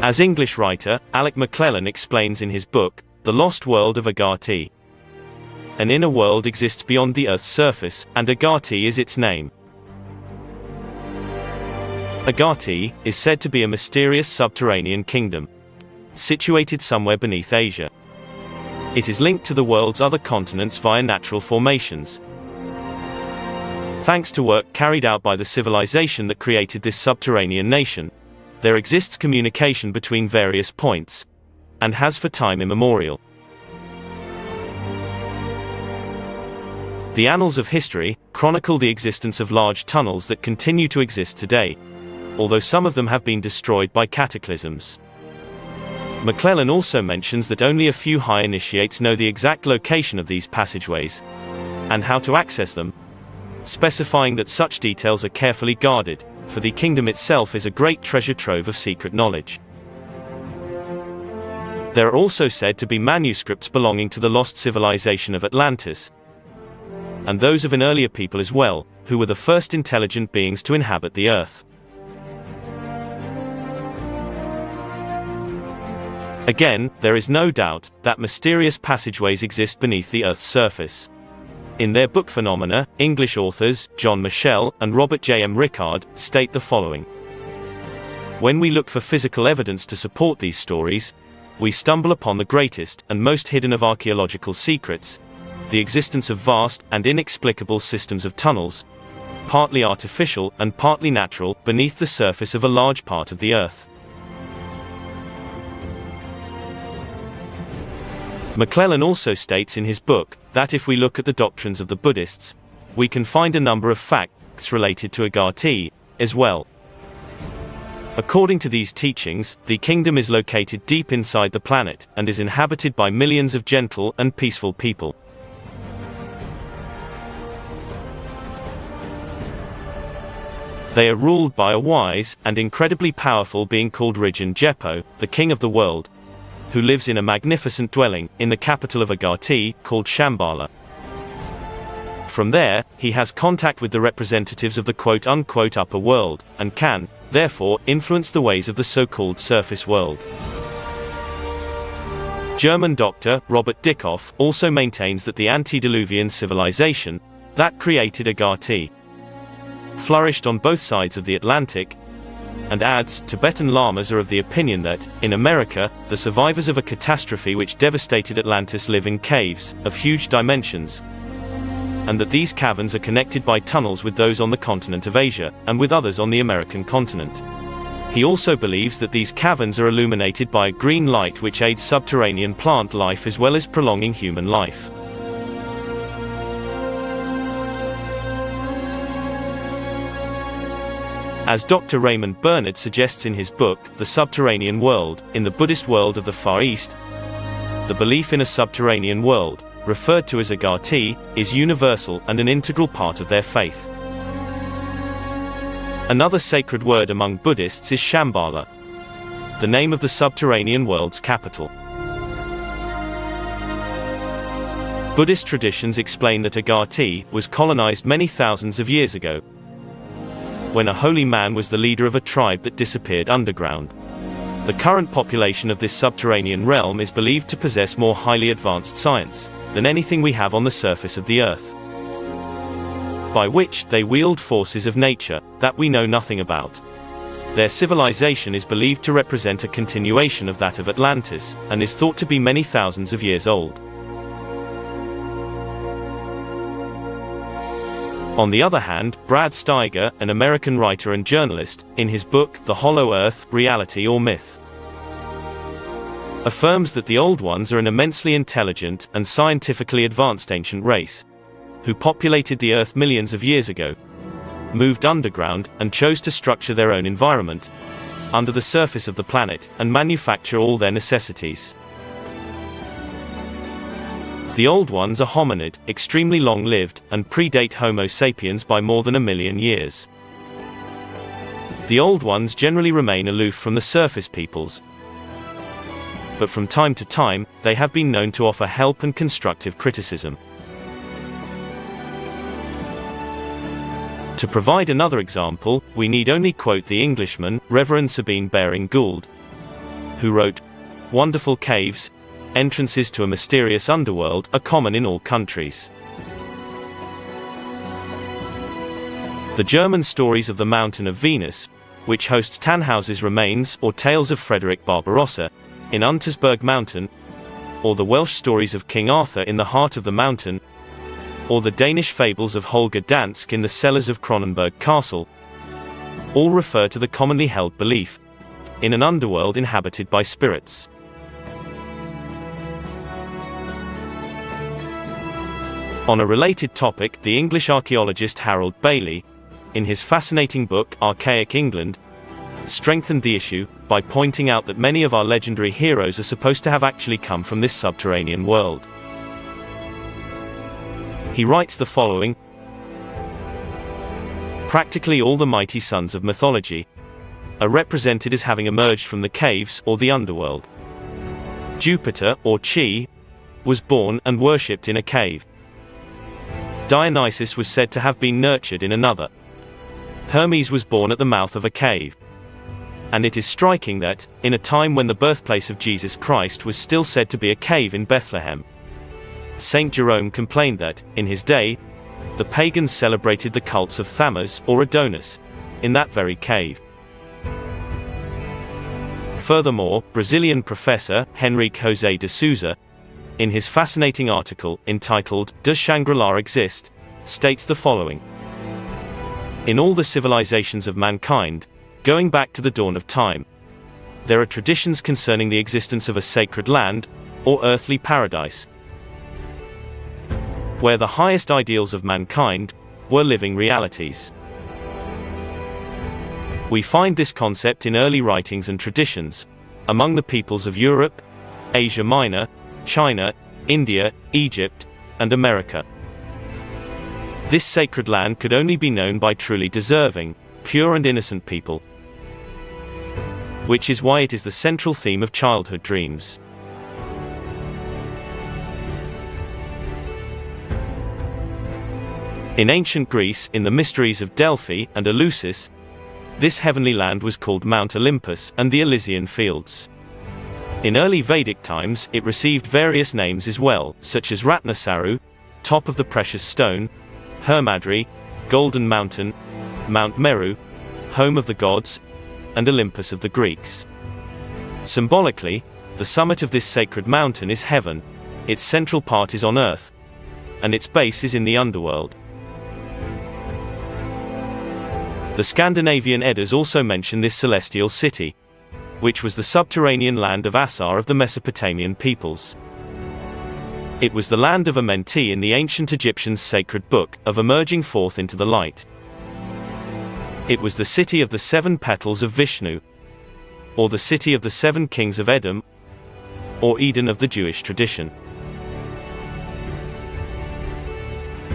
As English writer, Alec McClellan explains in his book, The Lost World of Agati. An inner world exists beyond the Earth's surface, and Agati is its name. Agati is said to be a mysterious subterranean kingdom, situated somewhere beneath Asia. It is linked to the world's other continents via natural formations. Thanks to work carried out by the civilization that created this subterranean nation, there exists communication between various points, and has for time immemorial. The annals of history chronicle the existence of large tunnels that continue to exist today, although some of them have been destroyed by cataclysms. McClellan also mentions that only a few high initiates know the exact location of these passageways, and how to access them, specifying that such details are carefully guarded, for the kingdom itself is a great treasure trove of secret knowledge. There are also said to be manuscripts belonging to the lost civilization of Atlantis, and those of an earlier people as well, who were the first intelligent beings to inhabit the Earth. Again, there is no doubt that mysterious passageways exist beneath the Earth's surface. In their book Phenomena, English authors, John Michel and Robert J. M. Rickard, state the following. When we look for physical evidence to support these stories, we stumble upon the greatest and most hidden of archaeological secrets, the existence of vast and inexplicable systems of tunnels, partly artificial and partly natural, beneath the surface of a large part of the Earth. McClellan also states in his book that if we look at the doctrines of the Buddhists, we can find a number of facts related to Agati as well. According to these teachings, the kingdom is located deep inside the planet and is inhabited by millions of gentle and peaceful people. They are ruled by a wise and incredibly powerful being called Rijin Jeppo, the king of the world, who lives in a magnificent dwelling in the capital of Agati called Shambhala. From there, he has contact with the representatives of the quote-unquote upper world, and can, therefore, influence the ways of the so-called surface world. German doctor Robert Dickhoff also maintains that the antediluvian civilization that created Agati flourished on both sides of the Atlantic, and adds, Tibetan lamas are of the opinion that, in America, the survivors of a catastrophe which devastated Atlantis live in caves of huge dimensions, and that these caverns are connected by tunnels with those on the continent of Asia, and with others on the American continent. He also believes that these caverns are illuminated by a green light which aids subterranean plant life as well as prolonging human life. As Dr. Raymond Bernard suggests in his book, The Subterranean World, in the Buddhist world of the Far East, the belief in a subterranean world, referred to as Agati, is universal and an integral part of their faith. Another sacred word among Buddhists is Shambhala, the name of the subterranean world's capital. Buddhist traditions explain that Agati was colonized many thousands of years ago, when a holy man was the leader of a tribe that disappeared underground. The current population of this subterranean realm is believed to possess more highly advanced science than anything we have on the surface of the Earth, by which they wield forces of nature that we know nothing about. Their civilization is believed to represent a continuation of that of Atlantis, and is thought to be many thousands of years old. On the other hand, Brad Steiger, an American writer and journalist, in his book, The Hollow Earth, Reality or Myth, affirms that the Old Ones are an immensely intelligent and scientifically advanced ancient race, who populated the Earth millions of years ago, moved underground, and chose to structure their own environment under the surface of the planet, and manufacture all their necessities. The Old Ones are hominid, extremely long-lived, and predate Homo sapiens by more than 1 million years. The Old Ones generally remain aloof from the surface peoples, but from time to time, they have been known to offer help and constructive criticism. To provide another example, we need only quote the Englishman, Reverend Sabine Baring Gould, who wrote, "Wonderful caves, entrances to a mysterious underworld, are common in all countries." The German stories of the Mountain of Venus, which hosts Tannhäuser's remains, or Tales of Frederick Barbarossa, in Untersberg Mountain, or the Welsh stories of King Arthur in the heart of the mountain, or the Danish fables of Holger Dansk in the cellars of Kronenberg Castle, all refer to the commonly held belief in an underworld inhabited by spirits. On a related topic, the English archaeologist Harold Bailey, in his fascinating book Archaic England, strengthened the issue by pointing out that many of our legendary heroes are supposed to have actually come from this subterranean world. He writes the following: "Practically all the mighty sons of mythology are represented as having emerged from the caves or the underworld. Jupiter, or Chi, was born and worshipped in a cave. Dionysus was said to have been nurtured in another. Hermes was born at the mouth of a cave. And it is striking that, in a time when the birthplace of Jesus Christ was still said to be a cave in Bethlehem, Saint Jerome complained that, in his day, the pagans celebrated the cults of Thamuz or Adonis in that very cave." Furthermore, Brazilian professor Henrique José de Souza, in his fascinating article entitled "Does Shangri-La Exist?" states the following: "In all the civilizations of mankind, going back to the dawn of time, there are traditions concerning the existence of a sacred land, or earthly paradise, where the highest ideals of mankind were living realities. We find this concept in early writings and traditions, among the peoples of Europe, Asia Minor, China, India, Egypt, and America. This sacred land could only be known by truly deserving, pure and innocent people, which is why it is the central theme of childhood dreams. In ancient Greece, in the mysteries of Delphi and Eleusis, this heavenly land was called Mount Olympus and the Elysian Fields. In early Vedic times, it received various names as well, such as Ratnasaru, top of the precious stone, Hermadri, Golden Mountain, Mount Meru, home of the gods, and Olympus of the Greeks. Symbolically, the summit of this sacred mountain is heaven, its central part is on earth, and its base is in the underworld. The Scandinavian Eddas also mention this celestial city, which was the subterranean land of Assar of the Mesopotamian peoples. It was the land of Amenti in the ancient Egyptians' sacred book, of emerging forth into the light. It was the city of the 7 petals of Vishnu, or the city of the 7 kings of Edom, or Eden of the Jewish tradition.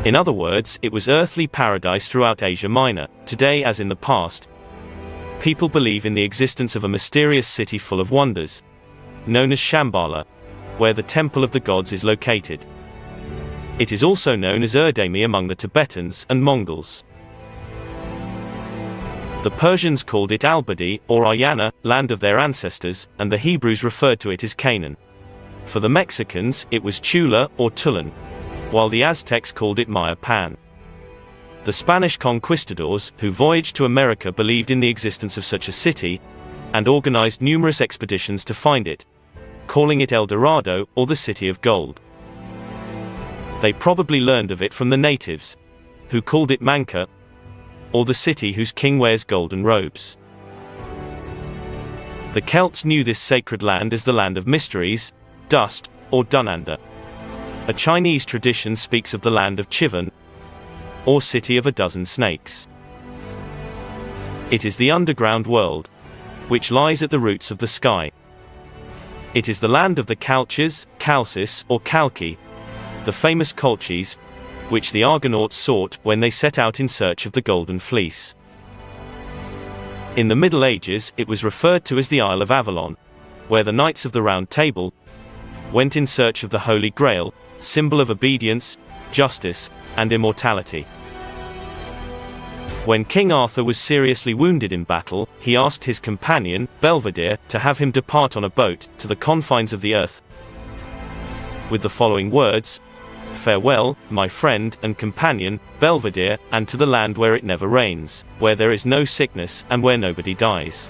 In other words, it was earthly paradise throughout Asia Minor. Today, as in the past, people believe in the existence of a mysterious city full of wonders, known as Shambhala, where the temple of the gods is located. It is also known as Erdemi among the Tibetans and Mongols. The Persians called it Albadi, or Ayana, land of their ancestors, and the Hebrews referred to it as Canaan. For the Mexicans, it was Tula, or Tulan, while the Aztecs called it Mayapan. The Spanish conquistadors, who voyaged to America, believed in the existence of such a city, and organized numerous expeditions to find it, calling it El Dorado, or the City of Gold. They probably learned of it from the natives, who called it Manca, or the city whose king wears golden robes. The Celts knew this sacred land as the land of mysteries, dust, or Dunanda. A Chinese tradition speaks of the land of Chivan, or city of a dozen snakes. It is the underground world, which lies at the roots of the sky. It is the land of the Calches, Chalcis, or Kalki, the famous Colchis, which the Argonauts sought when they set out in search of the Golden Fleece. In the Middle Ages, it was referred to as the Isle of Avalon, where the Knights of the Round Table went in search of the Holy Grail, symbol of obedience, justice, and immortality. When King Arthur was seriously wounded in battle, he asked his companion, Belvedere, to have him depart on a boat to the confines of the earth, with the following words: "Farewell, my friend and companion, Belvedere, and to the land where it never rains, where there is no sickness, and where nobody dies."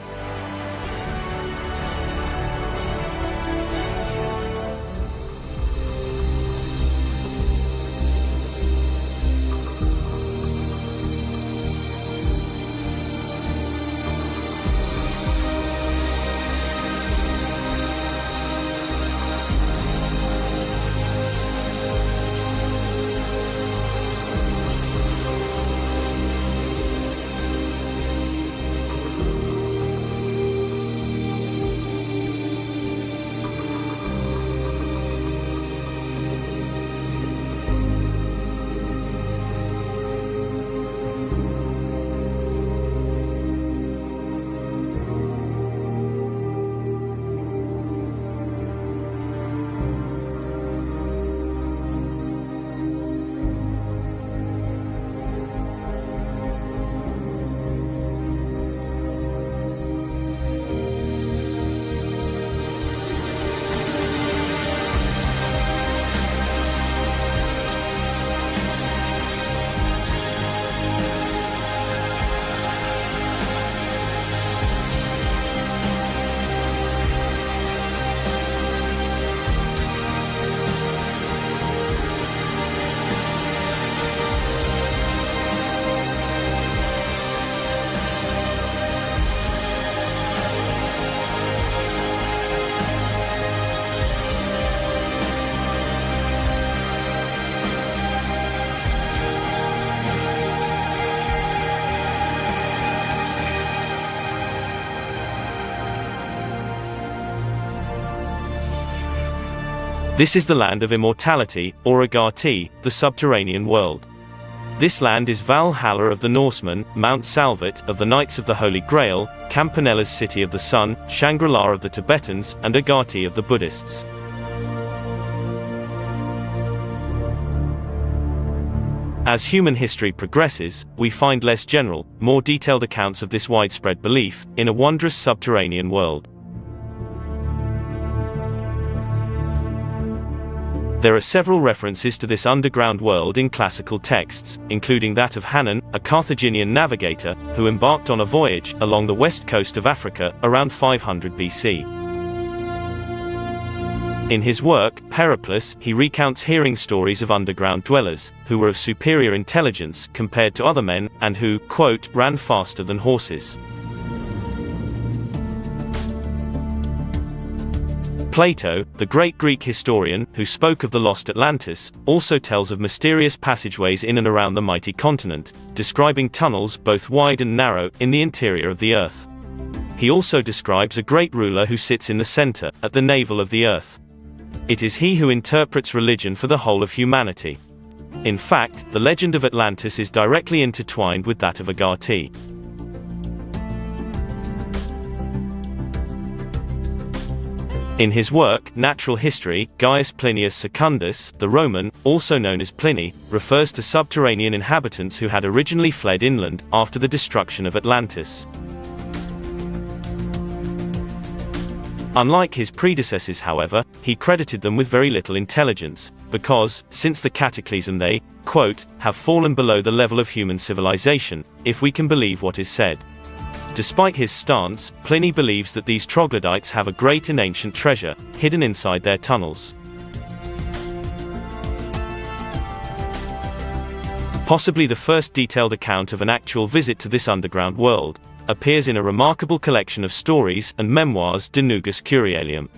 This is the land of immortality, or Agati, the subterranean world. This land is Valhalla of the Norsemen, Mount Salvat of the Knights of the Holy Grail, Campanella's City of the Sun, Shangri-La of the Tibetans, and Agati of the Buddhists. As human history progresses, we find less general, more detailed accounts of this widespread belief in a wondrous subterranean world. There are several references to this underground world in classical texts, including that of Hannon, a Carthaginian navigator, who embarked on a voyage along the west coast of Africa around 500 BC. In his work, Periplus, he recounts hearing stories of underground dwellers, who were of superior intelligence compared to other men, and who, quote, ran faster than horses. Plato, the great Greek historian, who spoke of the lost Atlantis, also tells of mysterious passageways in and around the mighty continent, describing tunnels both wide and narrow in the interior of the earth. He also describes a great ruler who sits in the center, at the navel of the earth. It is he who interprets religion for the whole of humanity. In fact, the legend of Atlantis is directly intertwined with that of Agati. In his work, Natural History, Gaius Plinius Secundus, the Roman, also known as Pliny, refers to subterranean inhabitants who had originally fled inland after the destruction of Atlantis. Unlike his predecessors, however, he credited them with very little intelligence, because, since the cataclysm they, quote, have fallen below the level of human civilization, if we can believe what is said. Despite his stance, Pliny believes that these troglodytes have a great and ancient treasure, hidden inside their tunnels. Possibly the first detailed account of an actual visit to this underground world appears in a remarkable collection of stories and memoirs De Nugus Curialium,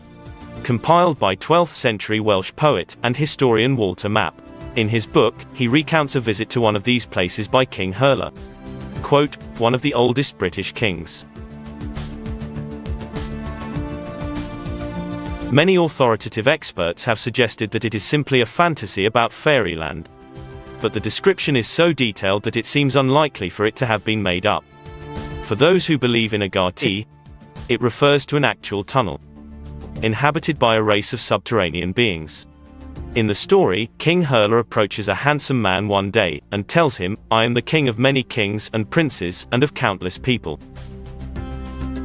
compiled by 12th century Welsh poet and historian Walter Map. In his book, he recounts a visit to one of these places by King Hurla, quote, one of the oldest British kings. Many authoritative experts have suggested that it is simply a fantasy about fairyland. But the description is so detailed that it seems unlikely for it to have been made up. For those who believe in Agati, it refers to an actual tunnel, inhabited by a race of subterranean beings. In the story, King Hurler approaches a handsome man one day, and tells him, "I am the king of many kings and princes, and of countless people."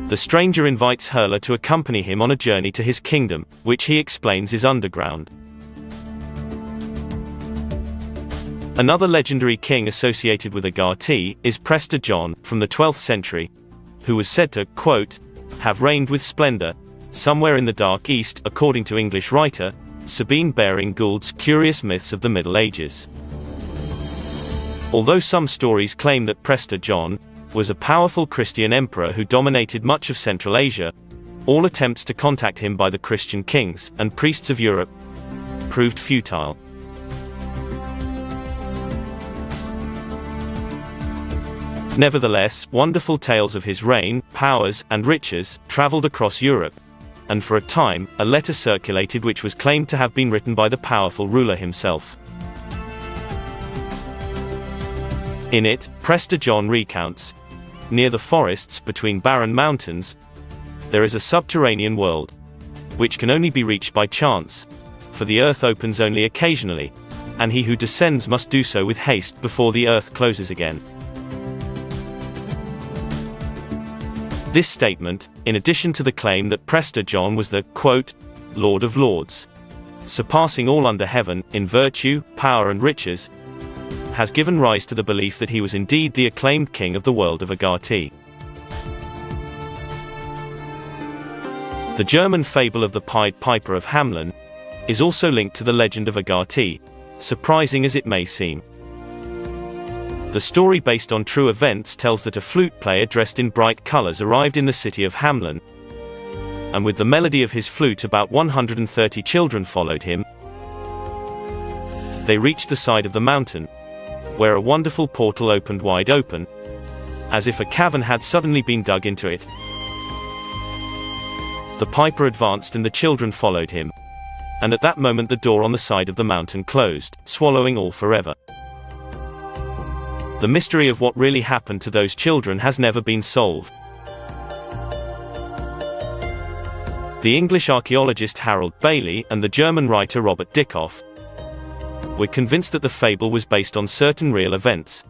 The stranger invites Hurler to accompany him on a journey to his kingdom, which he explains is underground. Another legendary king associated with Agati is Prester John, from the 12th century, who was said to, quote, have reigned with splendor, somewhere in the Dark East, according to English writer Sabine Baring-Gould's Curious Myths of the Middle Ages. Although some stories claim that Prester John was a powerful Christian emperor who dominated much of Central Asia, all attempts to contact him by the Christian kings and priests of Europe proved futile. Nevertheless, wonderful tales of his reign, powers, and riches traveled across Europe, and for a time, a letter circulated which was claimed to have been written by the powerful ruler himself. In it, Prester John recounts, "Near the forests between barren mountains, there is a subterranean world, which can only be reached by chance, for the earth opens only occasionally, and he who descends must do so with haste before the earth closes again." This statement, in addition to the claim that Prester John was the, quote, Lord of Lords, surpassing all under heaven, in virtue, power and riches, has given rise to the belief that he was indeed the acclaimed king of the world of Agati. The German fable of the Pied Piper of Hamelin is also linked to the legend of Agati, surprising as it may seem. The story, based on true events, tells that a flute player dressed in bright colors arrived in the city of Hamelin, and with the melody of his flute about 130 children followed him. They reached the side of the mountain, where a wonderful portal opened wide open, as if a cavern had suddenly been dug into it. The piper advanced and the children followed him, and at that moment the door on the side of the mountain closed, swallowing all forever. The mystery of what really happened to those children has never been solved. The English archaeologist Harold Bailey and the German writer Robert Dickoff were convinced that the fable was based on certain real events,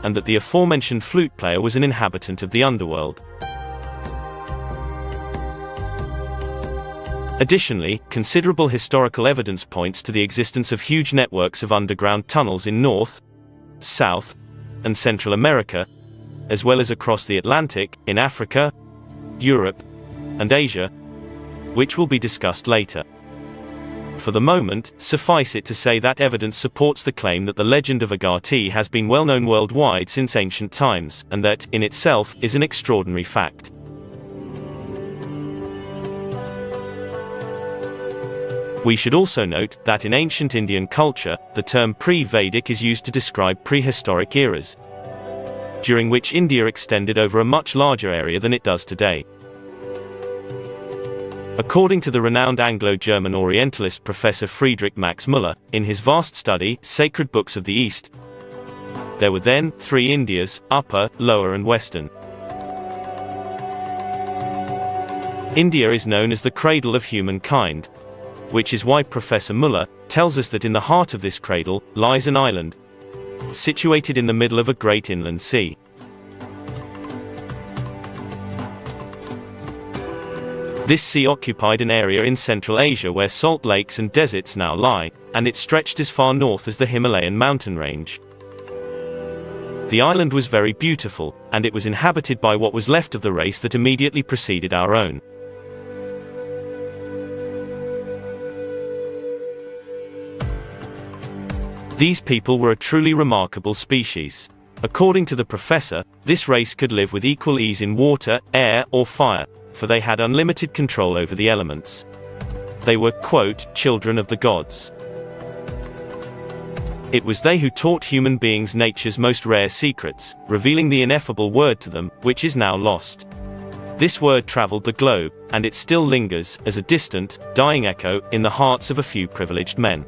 and that the aforementioned flute player was an inhabitant of the underworld. Additionally, considerable historical evidence points to the existence of huge networks of underground tunnels in North, South, and Central America, as well as across the Atlantic, in Africa, Europe, and Asia, which will be discussed later. For the moment, suffice it to say that evidence supports the claim that the legend of Agati has been well known worldwide since ancient times, and that, in itself, is an extraordinary fact. We should also note that in ancient Indian culture, the term pre-Vedic is used to describe prehistoric eras, during which India extended over a much larger area than it does today. According to the renowned Anglo-German Orientalist Professor Friedrich Max Müller, in his vast study, Sacred Books of the East, there were then 3 Indias, Upper, Lower and Western. India is known as the cradle of humankind, which is why Professor Müller tells us that in the heart of this cradle lies an island, situated in the middle of a great inland sea. This sea occupied an area in Central Asia where salt lakes and deserts now lie, and it stretched as far north as the Himalayan mountain range. The island was very beautiful, and it was inhabited by what was left of the race that immediately preceded our own. These people were a truly remarkable species. According to the professor, this race could live with equal ease in water, air, or fire, for they had unlimited control over the elements. They were, quote, children of the gods. It was they who taught human beings nature's most rare secrets, revealing the ineffable word to them, which is now lost. This word traveled the globe, and it still lingers, as a distant, dying echo, in the hearts of a few privileged men.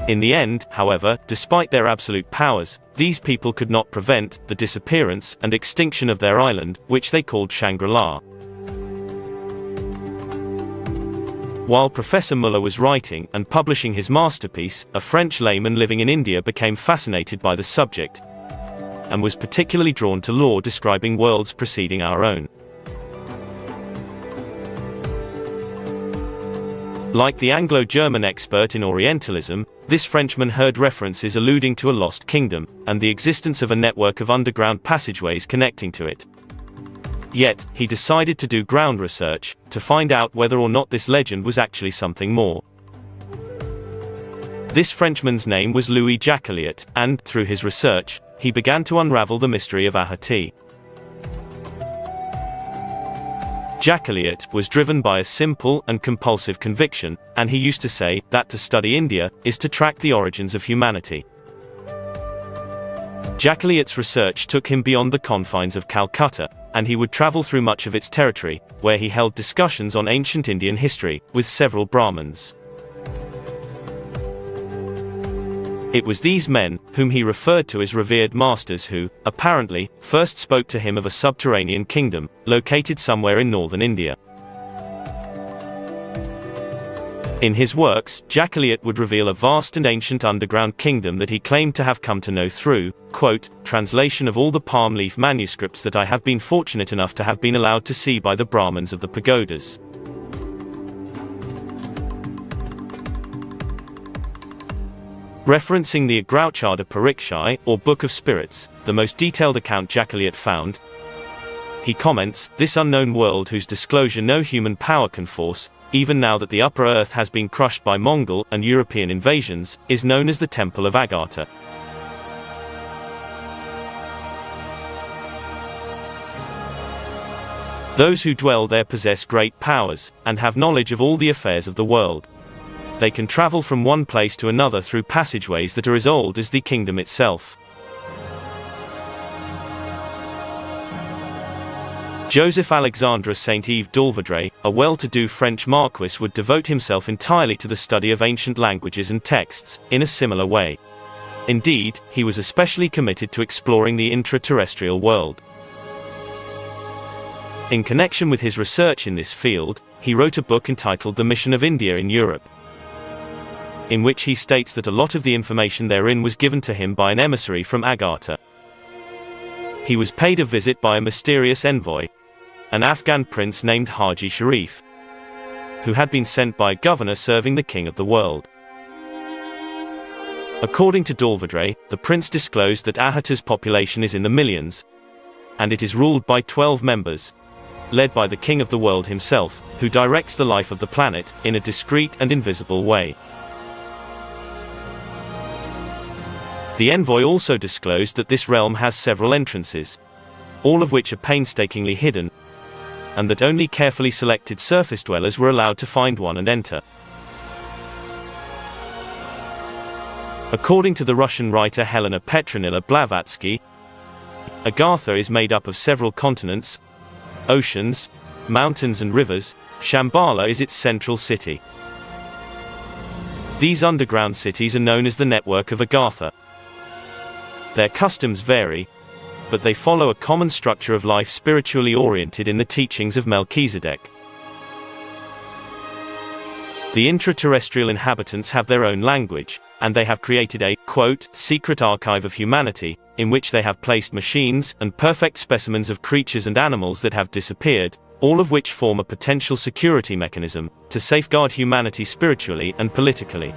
In the end, however, despite their absolute powers, these people could not prevent the disappearance and extinction of their island, which they called Shangri-La. While Professor Muller was writing and publishing his masterpiece, a French layman living in India became fascinated by the subject, and was particularly drawn to lore describing worlds preceding our own. Like the Anglo-German expert in Orientalism, this Frenchman heard references alluding to a lost kingdom, and the existence of a network of underground passageways connecting to it. Yet, he decided to do ground research, to find out whether or not this legend was actually something more. This Frenchman's name was Louis Jacqueliot, and, through his research, he began to unravel the mystery of Ahati. Jacqueliot was driven by a simple and compulsive conviction, and he used to say that to study India is to track the origins of humanity. Jacqueliot's research took him beyond the confines of Calcutta, and he would travel through much of its territory, where he held discussions on ancient Indian history with several Brahmins. It was these men, whom he referred to as revered masters, who, apparently, first spoke to him of a subterranean kingdom, located somewhere in northern India. In his works, Jacqueliot would reveal a vast and ancient underground kingdom that he claimed to have come to know through, quote, translation of all the palm leaf manuscripts that I have been fortunate enough to have been allowed to see by the Brahmins of the pagodas. Referencing the Agrauchada Parikshai, or Book of Spirits, the most detailed account Jacqueliot found, he comments, this unknown world whose disclosure no human power can force, even now that the upper earth has been crushed by Mongol and European invasions, is known as the Temple of Agartha. Those who dwell there possess great powers, and have knowledge of all the affairs of the world. They can travel from one place to another through passageways that are as old as the kingdom itself. Joseph Alexandre Saint-Yves d'Alvadrey, a well-to-do French marquis, would devote himself entirely to the study of ancient languages and texts, in a similar way. Indeed, he was especially committed to exploring the intraterrestrial world. In connection with his research in this field, he wrote a book entitled The Mission of India in Europe, in which he states that a lot of the information therein was given to him by an emissary from Agartha. He was paid a visit by a mysterious envoy, an Afghan prince named Haji Sharif, who had been sent by a governor serving the king of the world. According to d'Alvadrey, the prince disclosed that Ahata's population is in the millions, and it is ruled by 12 members, led by the king of the world himself, who directs the life of the planet, in a discreet and invisible way. The envoy also disclosed that this realm has several entrances, all of which are painstakingly hidden, and that only carefully selected surface dwellers were allowed to find one and enter. According to the Russian writer Helena Petronilla Blavatsky, Agartha is made up of several continents, oceans, mountains and rivers. Shambhala is its central city. These underground cities are known as the network of Agartha. Their customs vary, but they follow a common structure of life spiritually oriented in the teachings of Melchizedek. The intraterrestrial inhabitants have their own language, and they have created a, quote, secret archive of humanity, in which they have placed machines and perfect specimens of creatures and animals that have disappeared, all of which form a potential security mechanism to safeguard humanity spiritually and politically.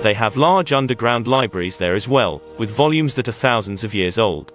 They have large underground libraries there as well, with volumes that are thousands of years old.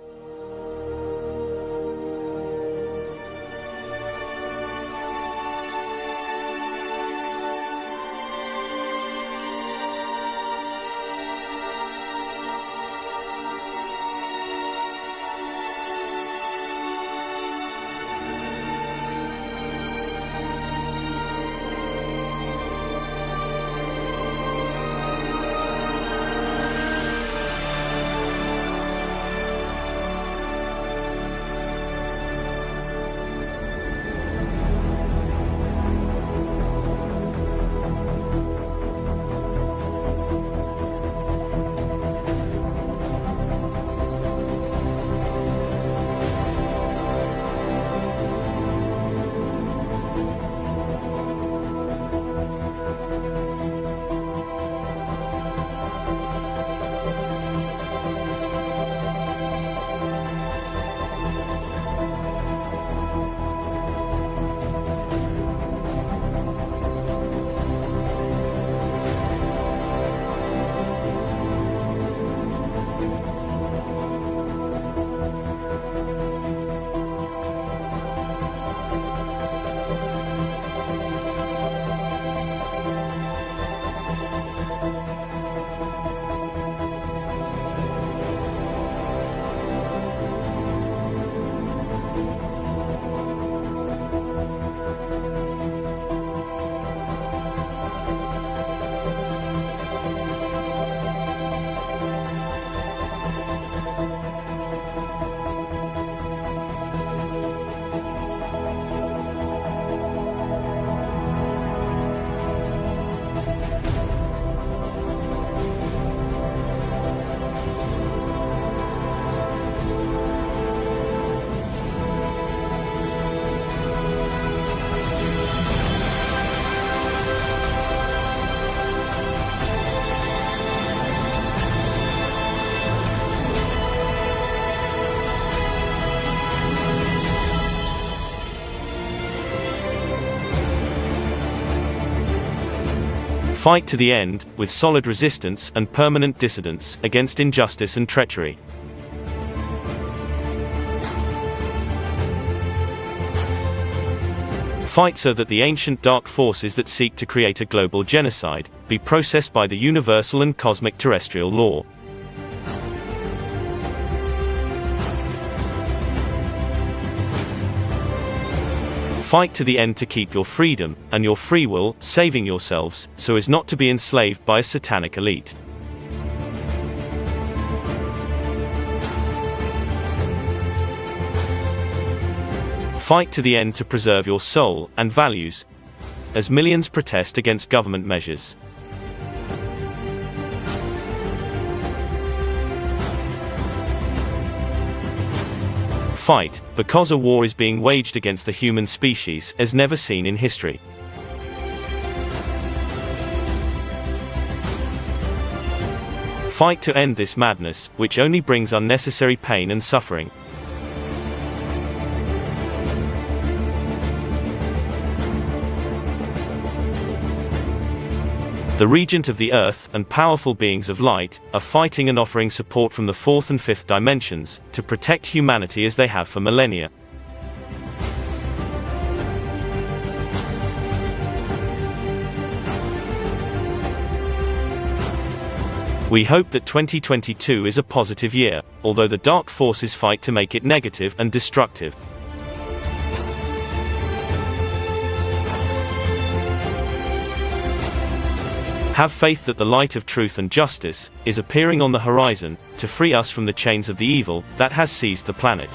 Fight to the end, with solid resistance and permanent dissidence against injustice and treachery. Fight so that the ancient dark forces that seek to create a global genocide be processed by the universal and cosmic terrestrial law. Fight to the end to keep your freedom and your free will, saving yourselves so as not to be enslaved by a satanic elite. Fight to the end to preserve your soul and values, as millions protest against government measures. Fight, because a war is being waged against the human species as never seen in history. Fight to end this madness, which only brings unnecessary pain and suffering. The Regent of the Earth and powerful beings of light are fighting and offering support from the fourth and fifth dimensions to protect humanity as they have for millennia. We hope that 2022 is a positive year, although the dark forces fight to make it negative and destructive. Have faith that the light of truth and justice is appearing on the horizon to free us from the chains of the evil that has seized the planet.